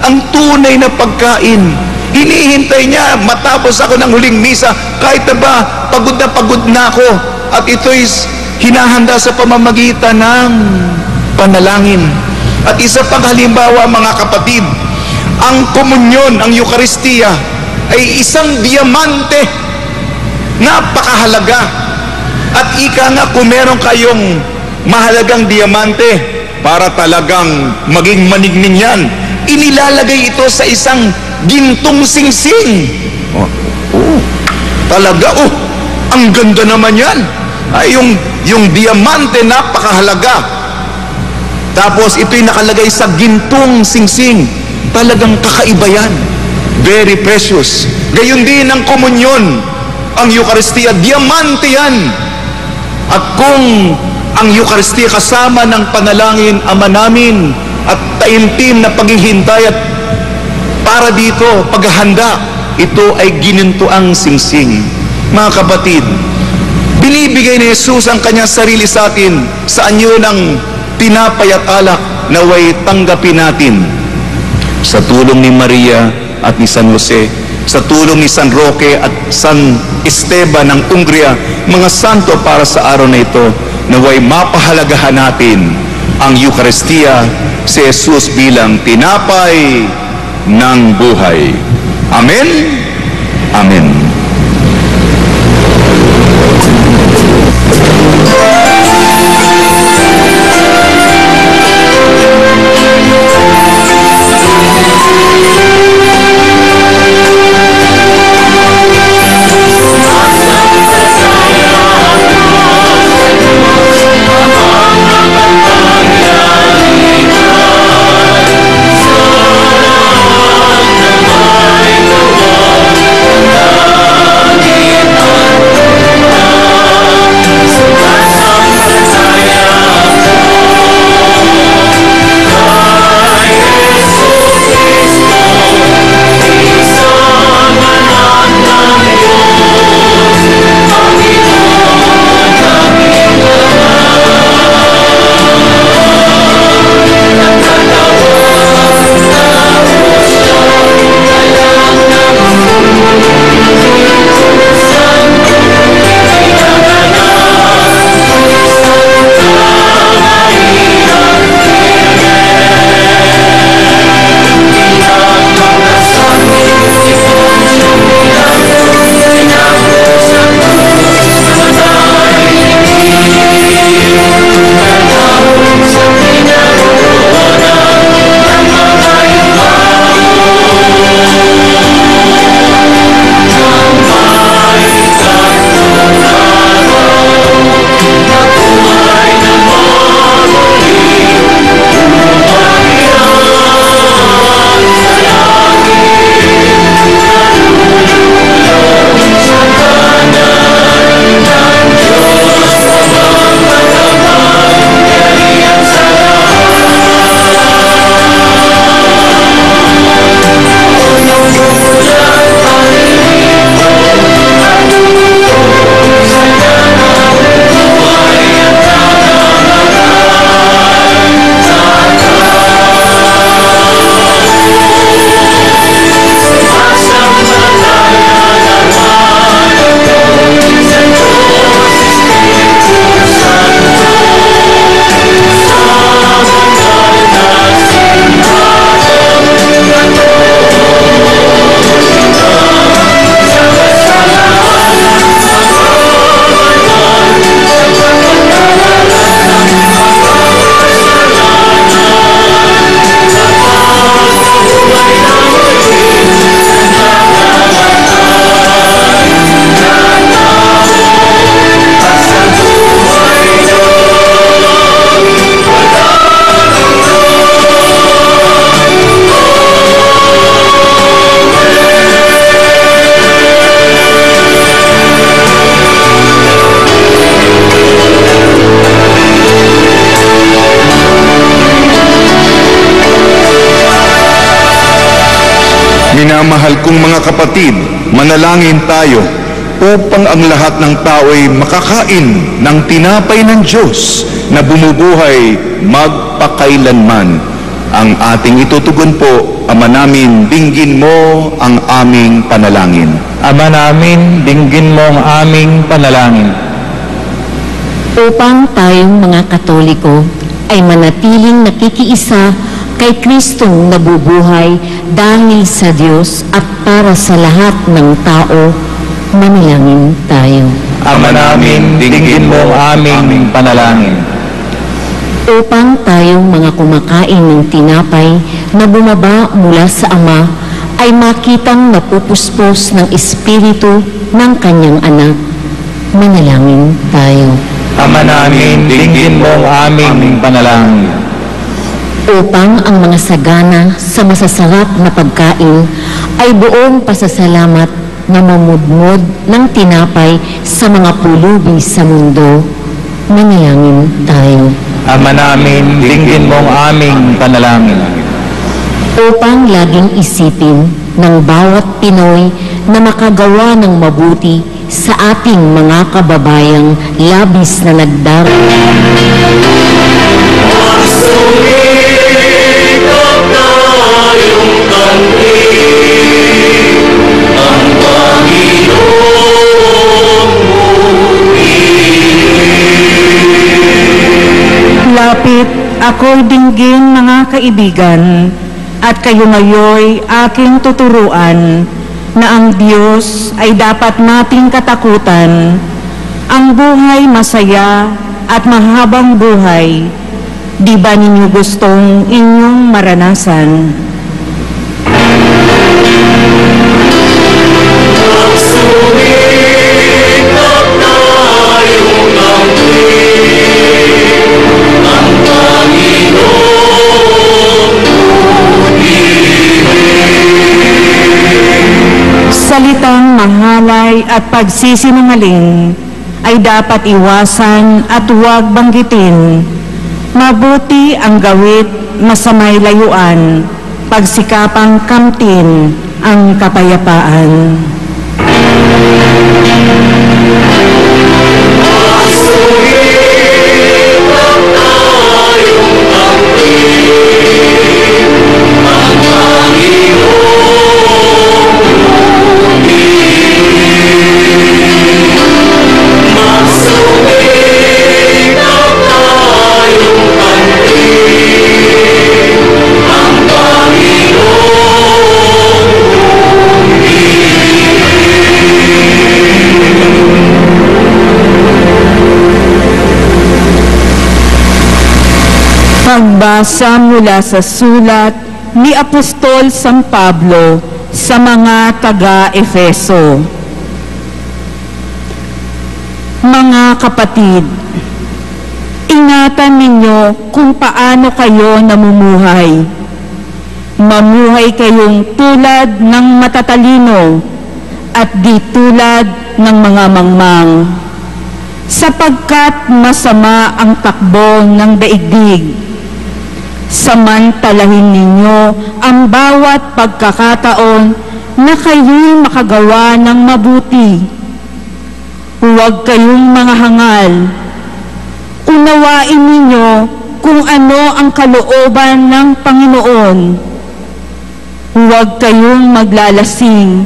A: ang tunay na pagkain. Hinihintay niya matapos ako ng huling misa, kahit na ba pagod na ako. At ito'y hinahanda sa pamamagitan ng panalangin. At isa pang halimbawa, mga kapatid, ang komunyon, ang Eucharistia ay isang diamante. Napakahalaga. At ika nga, kung meron kayong mahalagang diamante, para talagang maging manigning yan, inilalagay ito sa isang gintong singsing. Talaga, ang ganda naman yan. Ay, yung diamante, napakahalaga. Tapos ito'y nakalagay sa gintong singsing. Talagang kakaiba yan. Very precious. Gayon din ang komunyon, ang Eucharistia, diamante yan. At kung ang Eucharistia kasama ng panalangin, Ama namin, at taimtim na paghihintay at para dito, paghahanda, ito ay ginintuang singsing. Mga kapatid, binibigay ni Jesus ang kanyang sarili sa atin sa anyo ng tinapay at alak, naway tanggapin natin. Sa tulong ni Maria at ni San Jose, sa tulong ni San Roque at San Esteban ng Ungria, mga santo para sa araw na ito, naway mapahalagahan natin ang Eucharistia, si Jesus bilang tinapay ng buhay. Amen? Amen.
D: Lord.
A: Minamahal kong mga kapatid, manalangin tayo upang ang lahat ng tao ay makakain ng tinapay ng Diyos na bumubuhay magpakailanman. Ang ating itutugon po, Ama namin, dinggin mo ang aming panalangin.
B: Ama namin, dinggin mo ang aming panalangin.
F: Upang tayong mga Katoliko ay manatiling nakikiisa kay Kristong nabubuhay dahil sa Diyos at para sa lahat ng tao, manalangin tayo.
B: Ama namin, dinggin mo ang aming panalangin.
F: Upang tayong mga kumakain ng tinapay na bumaba mula sa Ama ay makitang napupuspos ng Espiritu ng Kanyang Anak, manalangin tayo.
B: Ama namin, dinggin mo ang aming panalangin.
F: Upang ang mga sagana sa masasarap na pagkain ay buong pasasalamat na mamudmod ng tinapay sa mga pulubi sa mundo, manalangin tayo.
B: Ama namin, dinggin mo ang aming panalangin.
F: Upang laging isipin ng bawat Pinoy na makagawa ng mabuti sa ating mga kababayang labis na nagdaraan.
D: Sumikap tayong tanggin ang Panginoon
C: Lapit ako'y dinggin mga kaibigan, at kayo ngayoy aking tuturuan na ang Diyos ay dapat nating katakutan, ang buhay masaya at mahabang buhay. Di ba ninyo gustong inyong maranasan?
D: Sumikap tayong tanggin ang Panginoon
C: Salitang mahalay at pagsisinungaling ay dapat iwasan at huwag banggitin. Mabuti ang gawit, masamay layuan, pagsikapang kamtin ang kapayapaan.
D: Sumikap tayong tanggin ang Panginoon Sumikap tayong tanggin ang
C: Pagbasa mula sa sulat ni Apostol San Pablo sa mga taga-Efeso. Mga kapatid, ingatan ninyo kung paano kayo namumuhay. Mamuhay kayong tulad ng matatalino at di tulad ng mga mangmang, sapagkat masama ang takbo ng daigdig. Samantalahin ninyo ang bawat pagkakataon na kayo'y makagawa ng mabuti. Huwag kayong mga hangal. Unawain ninyo kung ano ang kalooban ng Panginoon. Huwag kayong maglalasing,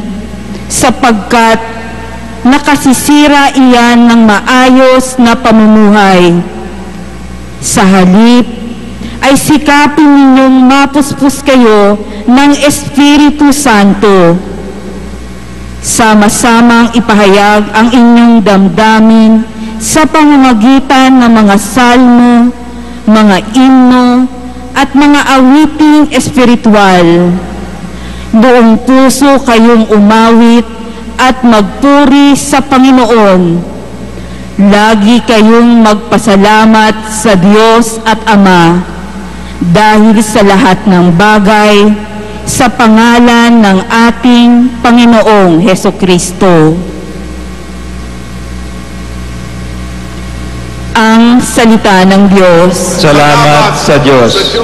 C: sapagkat nakasisira iyan ng maayos na pamumuhay. Sa halip, ay sikapin ninyong mapuspos kayo ng Espiritu Santo. Sama-samang ipahayag ang inyong damdamin sa pamamagitan ng mga salmo, mga himno, at mga awiting espiritual. Buong puso kayong umawit at magpuri sa Panginoon. Lagi kayong magpasalamat sa Diyos at Ama dahil sa lahat ng bagay sa pangalan ng ating Panginoong Hesukristo. Ang salita ng Diyos.
B: Salamat sa Diyos.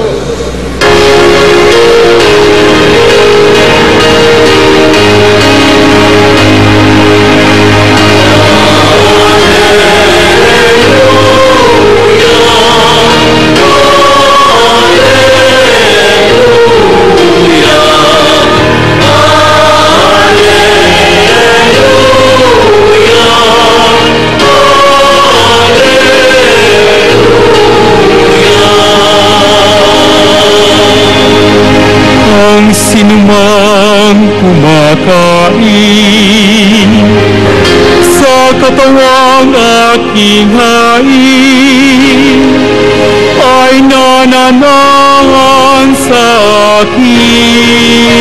E: kumakain sa katawang aking hain ay nananahan sa akin.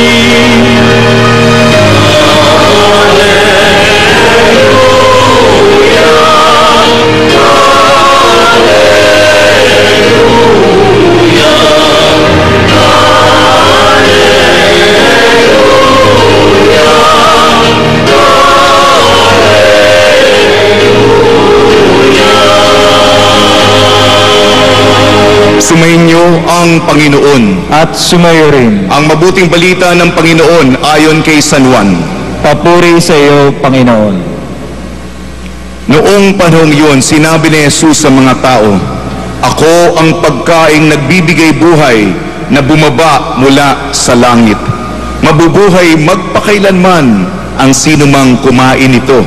A: Sumainyo ang Panginoon.
B: At sumayo rin.
A: Ang mabuting balita ng Panginoon ayon kay San Juan.
B: Papuri sa iyo, Panginoon.
A: Noong panahong yun, sinabi ni Jesus sa mga tao, "Ako ang pagkaing nagbibigay buhay na bumaba mula sa langit. Mabubuhay magpakailanman ang sinumang kumain nito.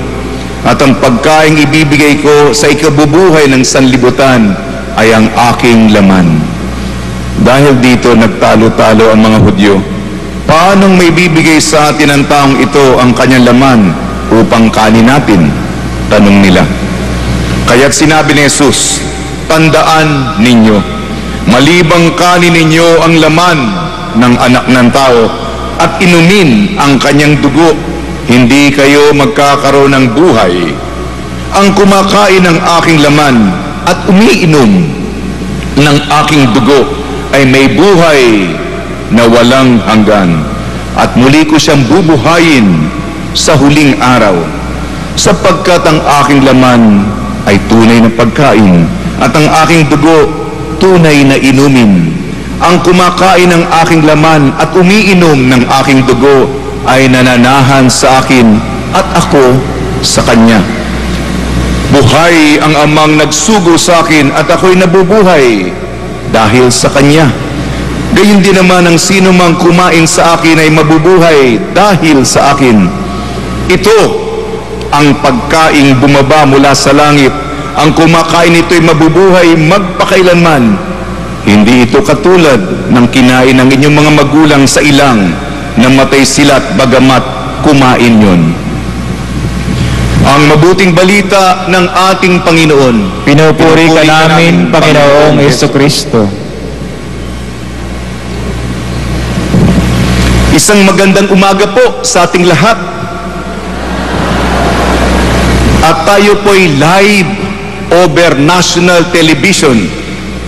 A: At ang pagkaing ibibigay ko sa ikabubuhay ng sanlibutan ay ang aking laman." Dahil dito nagtalo-talo ang mga Hudyo. Paanong may bibigay sa atin ang taong ito ang kanyang laman upang kanin natin? Tanong nila. Kaya't sinabi ni Jesus, "Tandaan ninyo, malibang kanin ninyo ang laman ng anak ng tao at inumin ang kanyang dugo, hindi kayo magkakaroon ng buhay. Ang kumakain ng aking laman at umiinom ng aking dugo ay may buhay na walang hanggan. At muli ko siyang bubuhayin sa huling araw. Sapagkat ang aking laman ay tunay na pagkain at ang aking dugo tunay na inumin. Ang kumakain ng aking laman at umiinom ng aking dugo ay nananahan sa akin at ako sa kanya. Buhay ang amang nagsugo sa akin at ako'y nabubuhay dahil sa kanya. Gayon din naman ang sino mang kumain sa akin ay mabubuhay dahil sa akin. Ito ang pagkaing bumaba mula sa langit. Ang kumakain nito ay mabubuhay magpakailanman. Hindi ito katulad ng kinain ng inyong mga magulang sa ilang, namatay sila't bagamat kumain yon. Ang mabuting balita ng ating Panginoon.
B: Pinupuri ka namin, Panginoong Jesucristo.
A: Isang magandang umaga po sa ating lahat. At tayo po'y live over national television.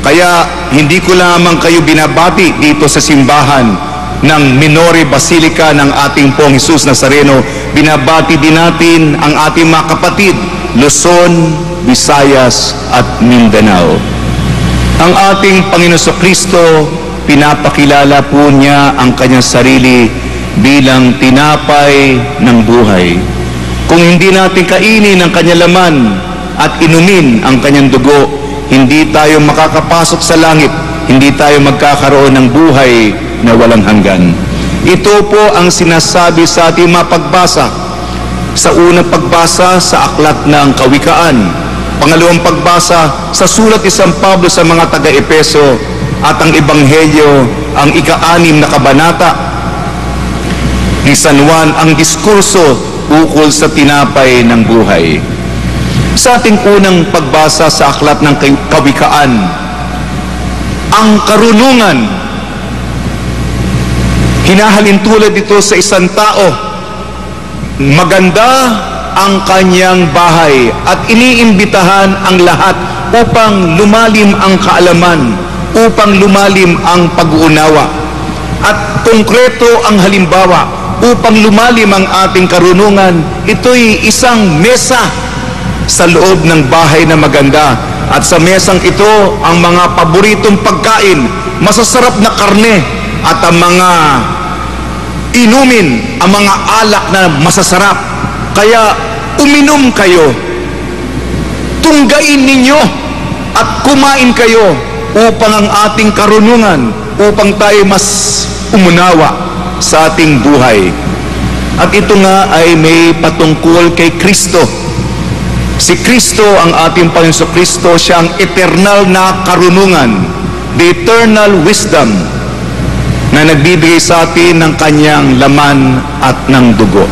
A: Kaya hindi ko lamang kayo binabati dito sa simbahan ng Minore Basilica ng ating Pong Jesus Nazareno. Binabati din natin ang ating mga kapatid, Luzon, Visayas at Mindanao. Ang ating Panginoon Kristo, pinapakilala po niya ang kanyang sarili bilang tinapay ng buhay. Kung hindi natin kainin ang kanyang laman at inumin ang kanyang dugo, hindi tayo makakapasok sa langit, hindi tayo magkakaroon ng buhay na walang hanggan. Ito po ang sinasabi sa ating mga pagbasa. Sa unang pagbasa sa aklat ng Kawikaan, pangalawang pagbasa sa sulat ni San Pablo sa mga taga-Epeso, at ang Ebanghelyo, ang ika-6 na kabanata ni San Juan, ang diskurso ukol sa tinapay ng buhay. Sa ating unang pagbasa sa aklat ng Kawikaan, ang karunungan, hinahalin tulad ito sa isang tao. Maganda ang kanyang bahay at iniimbitahan ang lahat upang lumalim ang kaalaman, upang lumalim ang pag-uunawa. At konkreto ang halimbawa, upang lumalim ang ating karunungan, ito'y isang mesa sa loob ng bahay na maganda. At sa mesang ito, ang mga paboritong pagkain, masasarap na karne, at ang mga inumin, ang mga alak na masasarap. Kaya uminom kayo, tunggain ninyo at kumain kayo upang ang ating karunungan, upang tayo mas umunawa sa ating buhay. At ito nga ay may patungkol kay Kristo. Si Kristo, ang ating Panginoon Kristo, siya ang eternal na karunungan, the eternal wisdom. na nagbibigay sa atin ng kanyang laman at ng dugo.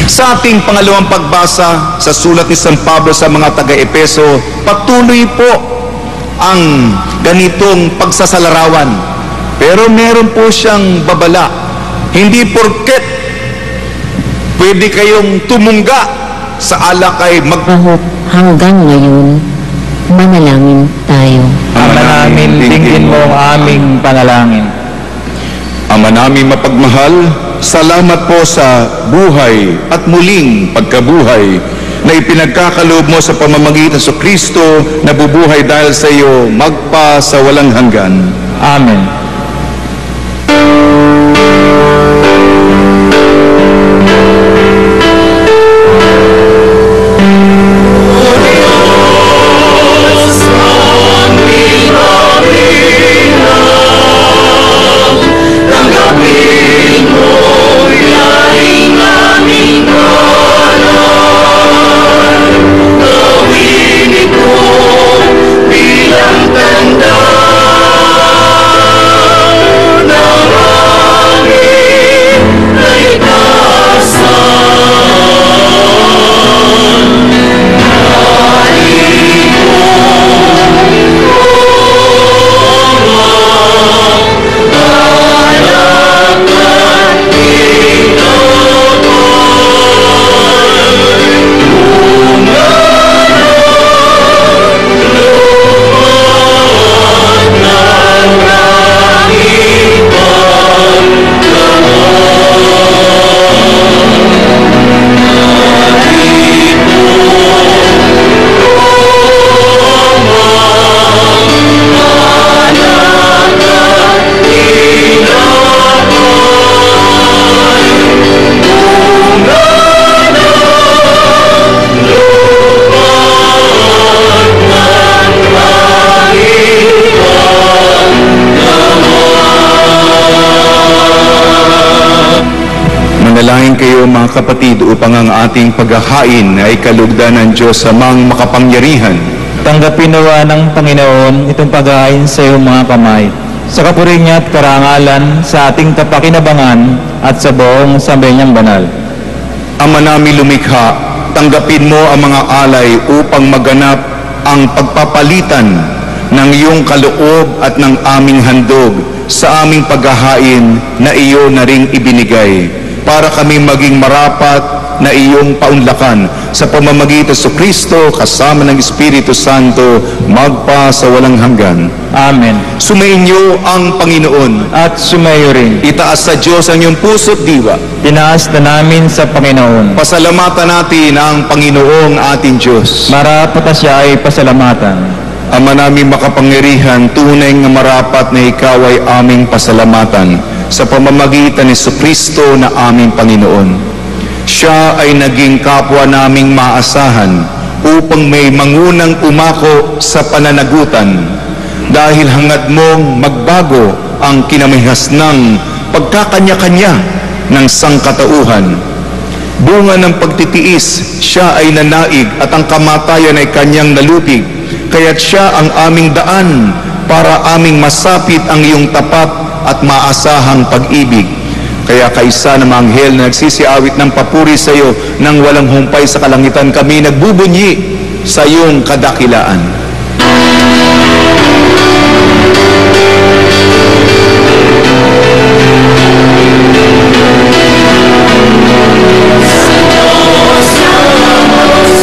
A: Sa ating pangalawang pagbasa sa sulat ni San Pablo sa mga taga-Epeso, patuloy po ang ganitong pagsasalarawan. Pero meron po siyang babala. Hindi porket pwede kayong tumungga sa alakay
F: Kahit hanggang ngayon, manalangin tayo.
B: Ama namin, dinggin mo ang aming panalangin.
A: Ama namin mapagmahal, salamat po sa buhay at muling pagkabuhay na ipinagkakaloob mo sa pamamagitan sa Kristo na bubuhay dahil sa iyo magpa sa walang hanggan.
B: Amen.
A: Manalangin kayo mga kapatid upang ang ating paghahain ay kalugdan ng Diyos amang makapangyarihan.
B: Tanggapin nawa ng Panginoon itong paghahain sa iyong mga kamay, sa kapuri niya at karangalan, sa ating kapakinabangan at sa buong sambayanang banal.
A: Ama namin lumikha, tanggapin mo ang mga alay upang maganap ang pagpapalitan ng iyong kaloob at ng aming handog sa aming paghahain na iyo na ring ibinigay, para kami maging marapat na iyong paunlakan sa pamamagitan sa Kristo kasama ng Espiritu Santo magpa sa walang hanggan.
B: Amen.
A: Sumainyo ang Panginoon.
B: At sumayo rin.
A: Itaas sa Diyos ang iyong puso't diwa.
B: Tinaas na namin sa Panginoon.
A: Pasalamatan natin ang Panginoong ating Diyos.
B: Marapat na siya ay pasalamatan.
A: Ama namin makapangyarihan, tunay nga marapat na ikaw ay aming pasalamatan sa pamamagitan ni Kristo na aming Panginoon. Siya ay naging kapwa naming maasahan upang may mangunang umako sa pananagutan dahil hangad mong magbago ang kinamihas ng pagkakanya-kanya ng sangkatauhan. Bunga ng pagtitiis, siya ay nanaig at ang kamatayan ay kanyang nalupig, kaya't siya ang aming daan para aming masapit ang iyong tapat at maasahang pag-ibig. Kaya kaisa ng mga anghel na nagsisiawit ng papuri sa iyo nang walang humpay sa kalangitan, kami nagbubunyi sa iyong kadakilaan.
D: Hosanna, Hosanna.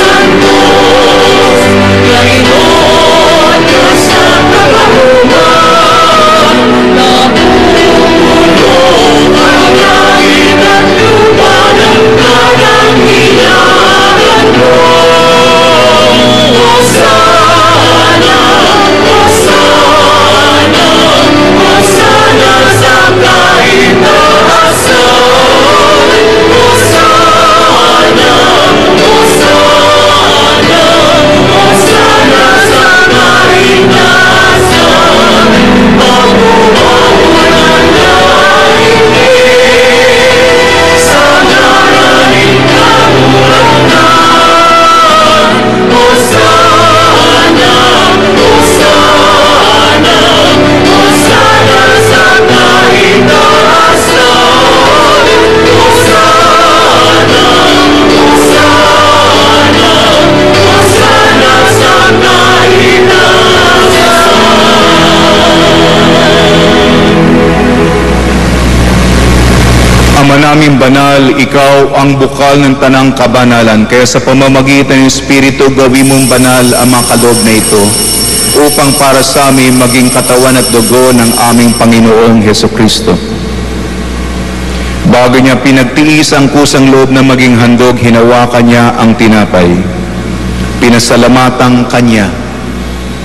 A: Ama naming banal, ikaw ang bukal ng tanang kabanalan, kaya sa pamamagitan ng Espiritu gawin mong banal ang mga kaloob na ito, upang para sa amin maging katawan at dugo ng aming Panginoong Hesukristo. Bago niya pinagtiis ang kusang loob na maging handog, hinawakan niya ang tinapay. Pinasalamatan kanya.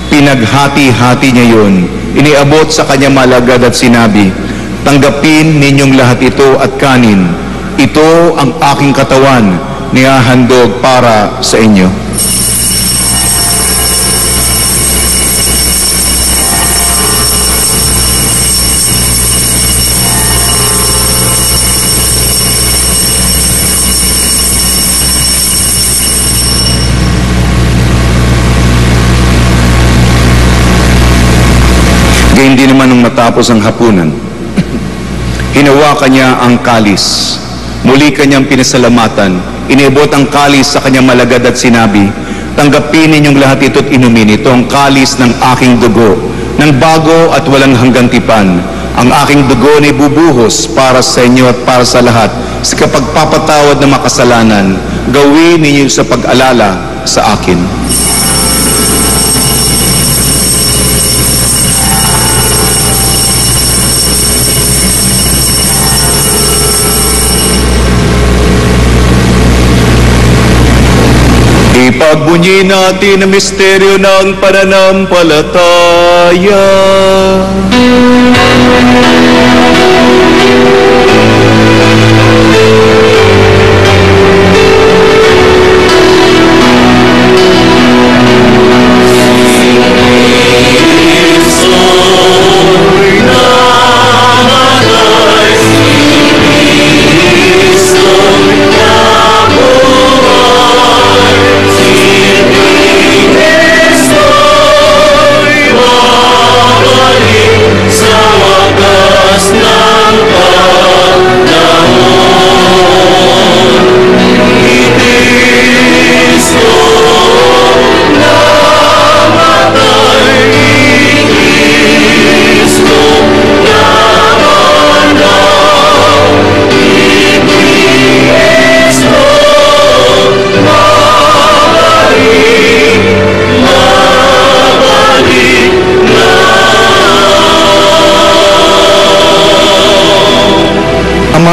A: Pinaghati-hati niya yun. Iniabot sa kanya malagad at sinabi, tanggapin ninyong lahat ito at kanin. Ito ang aking katawan, nihahandog para sa inyo. Hindi naman nung matapos ang hapunan, hinawakan niya ang kalis. Muli kanyang pinasalamatan. Iniabot ang kalis sa kanyang malagad at sinabi, tanggapin ninyong lahat ito at inumin. Ito ang kalis ng aking dugo, ng bago at walang hanggang tipan. Ang aking dugo na ibubuhos para sa inyo at para sa lahat sa kapagpapatawad ng makasalanan. Gawin ninyo sa pag-alala sa akin. Ipagbunyi natin ang misteryo ng pananampalataya.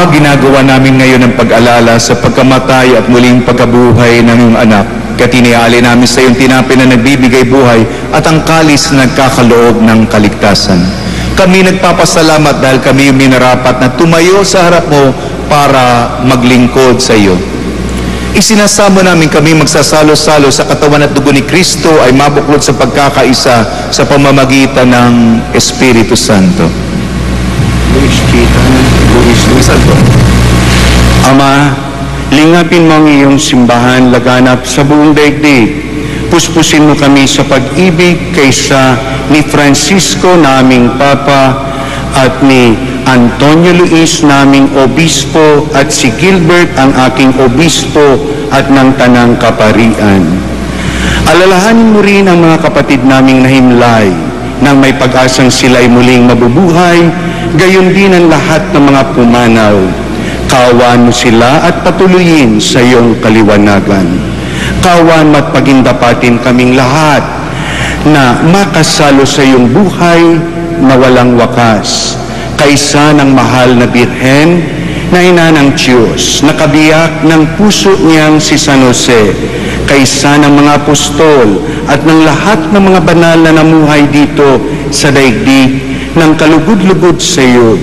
A: Ginagawa namin ngayon ang pag-alala sa pagkamatay at muling pagkabuhay ng iyong anak. Kaya tiniali namin sa iyong tinapay na nagbibigay buhay at ang kalis na nagkakaloob ng kaligtasan. Kami nagpapasalamat dahil kami minarapat na tumayo sa harap mo para maglingkod sa iyo. Isinasamo namin kami magsasalo-salo sa katawan at dugo ni Kristo ay mabuklod sa pagkakaisa sa pamamagitan ng Espiritu Santo.
G: Ama, lingapin mo ang iyong simbahan laganap sa buong daigdig. Puspusin mo kami sa pag-ibig kaysa ni Francisco naming Papa at ni Antonio Luis naming Obispo at si Gilbert ang aking Obispo at ng Tanang Kaparian. Alalahanin mo rin ang mga kapatid naming nahimlay nang may pag-asang sila'y muling mabubuhay, gayon din ang lahat ng mga pumanaw. Kaawaan mo sila at patuloyin sa iyong kaliwanagan. Kaawaan mo at pagindapatin kaming lahat na makasalo sa iyong buhay na walang wakas. Kaysa ng mahal na Birhen na ina ng Diyos, nakabiyak ng puso niyang si San Jose, kaysa ng mga apostol at ng lahat ng mga banal na namuhay dito sa daigdig ng kalugod-lugod sa iyo,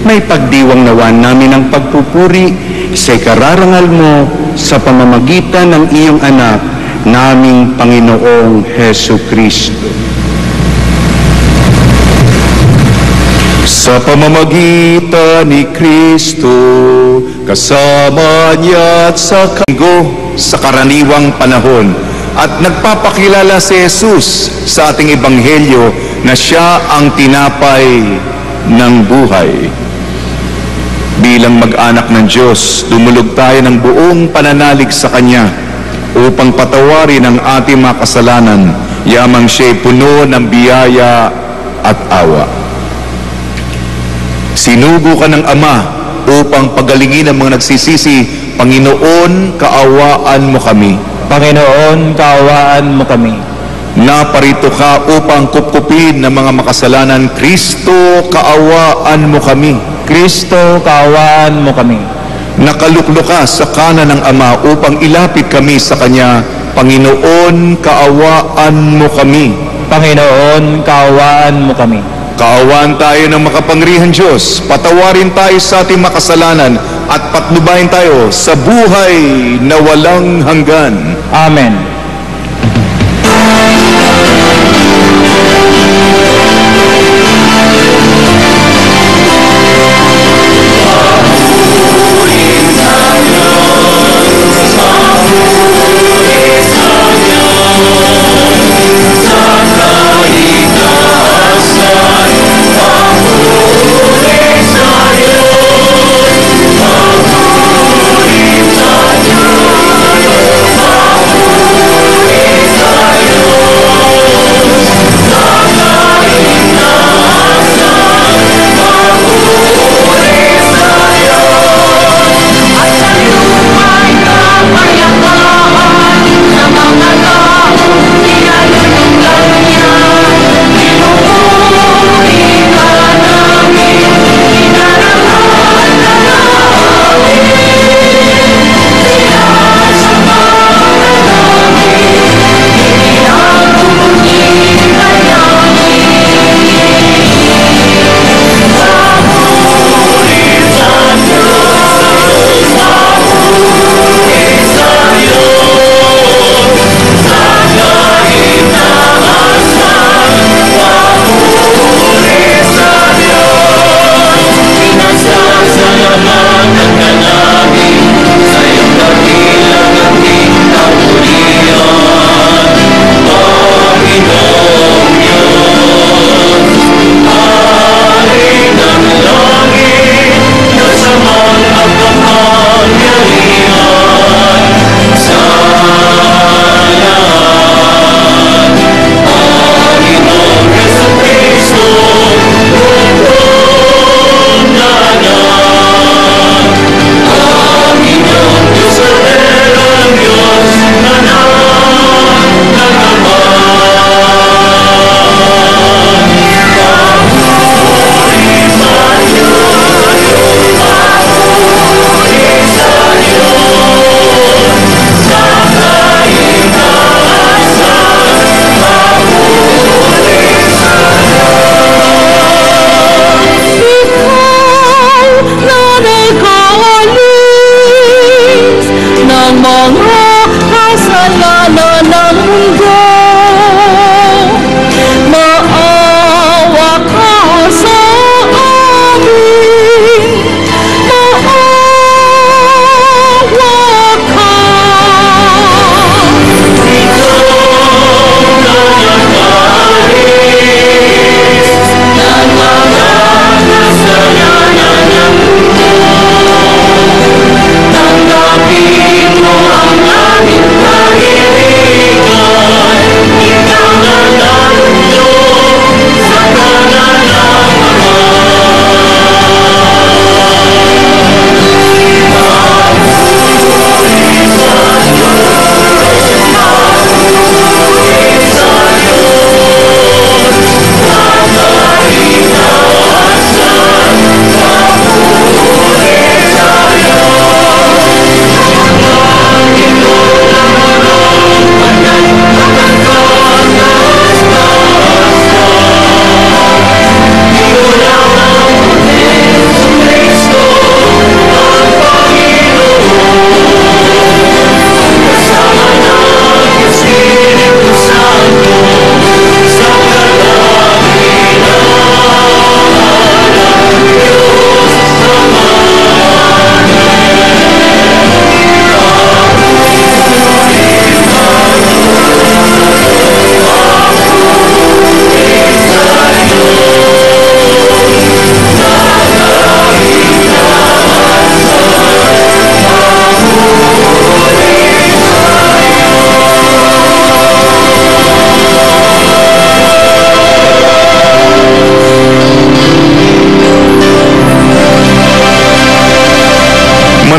G: may pagdiwang nawan namin ang pagpupuri sa ikararangal mo sa pamamagitan ng iyong anak, naming Panginoong Hesukristo.
A: Sa pamamagitan ni Kristo, kasama niya at sa sa karaniwang panahon, at nagpapakilala si Jesus sa ating ebanghelyo na siya ang tinapay ng buhay. Bilang mag-anak ng Diyos, dumulog tayo ng buong pananalig sa Kanya upang patawarin ang ating mga kasalanan, yamang siya'y puno ng biyaya at awa. Sinugo ka ng Ama upang pagalingin ang mga nagsisisi. Panginoon, kaawaan mo kami.
B: Panginoon, kaawaan mo kami.
A: Naparito ka upang kupkupin ng mga makasalanan. Kristo, kaawaan mo kami.
B: Kristo, kaawaan mo kami.
A: Nakaluklo ka sa kanan ng Ama upang ilapit kami sa Kanya. Panginoon, kaawaan mo kami.
B: Panginoon, kaawaan mo kami.
A: Kaawaan tayo ng makapangyarihan Diyos. Patawarin tayo sa ating makasalanan at patnubayan tayo sa buhay na walang hanggan.
B: Amen.
D: Sa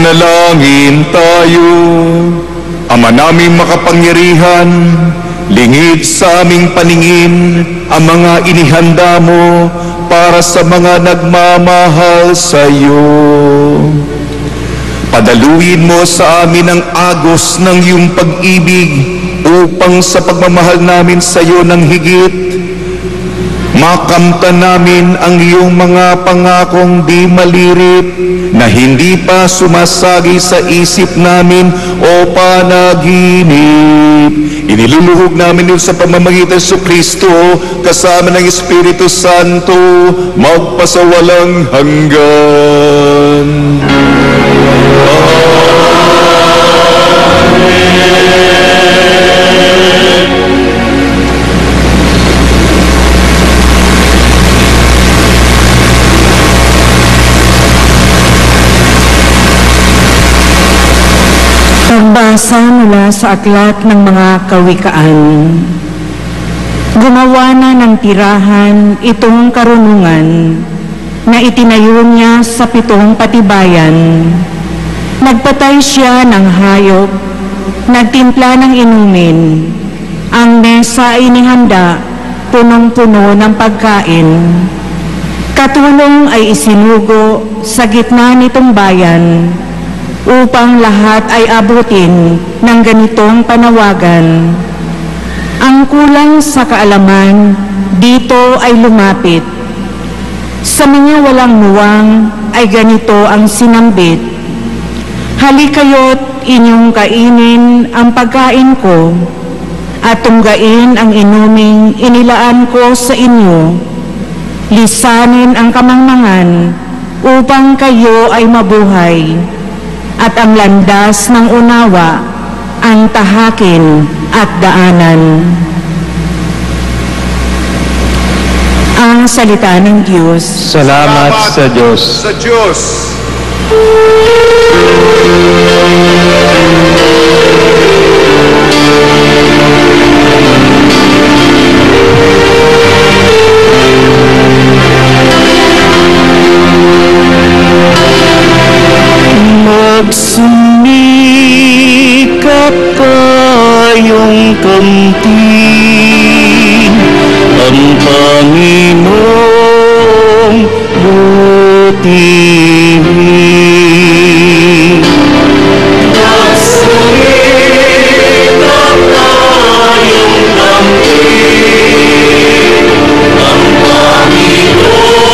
A: Manalangin tayo. Ama naming makapangyarihan, lingid sa aming paningin ang mga inihanda mo para sa mga nagmamahal sa iyo. Padaluin mo sa amin ang agos ng iyong pag-ibig upang sa pagmamahal namin sa iyo ng higit, makamtan namin ang iyong mga pangakong di malirip na hindi pa sumasagi sa isip namin o panaginip. Iniluluhog namin yun sa pamamagitan sa Kristo kasama ng Espiritu Santo magpasawalang hanggan.
C: Pagbasa mula sa aklat ng mga kawikaan. Gumawa na ng tirahan itong karunungan na itinayo niya sa 7 patibayan. Nagpatay siya ng hayop, nagtimpla ng inumin. Ang mesa ay inihanda, punong-puno ng pagkain. Katulong ay isinugo sa gitna nitong bayan, upang lahat ay abutin ng ganitong panawagan. Ang kulang sa kaalaman dito ay lumapit. Sa mga walang muwang ay ganito ang sinambit. Halikayo't inyong kainin ang pagkain ko at tunggain ang inuming inilaan ko sa inyo. Lisanin ang kamangmangan upang kayo ay mabuhay. At ang landas ng unawa, ang tahakin at daanan. Ang salita ng Diyos.
B: Salamat sa Diyos.
A: Sa Diyos.
E: Magsumikap kayong kamtin ang Panginoong butihin.
D: Magsumikap tayong kamtin ang Panginoong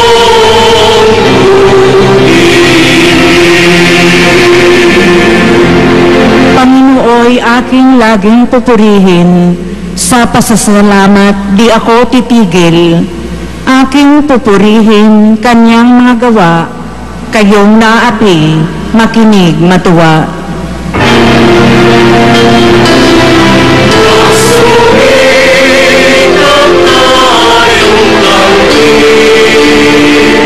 C: Panginooy aking laging pupurihin, sa pasasalamat di ako titigil. Aking pupurihin kanyang mga gawa, kayong naapi, makinig matuwa.
D: Magsumikap tayong kamtin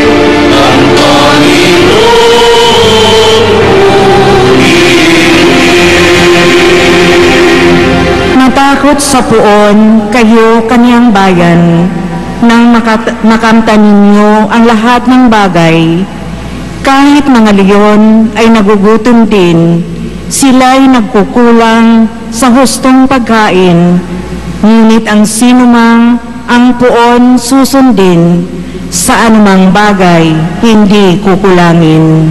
D: ang Panginoong
C: Matakot sa puon, kayo kanyang bayan, nang makamtan ninyo ang lahat ng bagay. Kahit mga leon ay nagugutom din, sila'y nagkukulang sa hustong pagkain. Ngunit ang sinumang ang puon susundin, sa anumang bagay hindi kukulangin.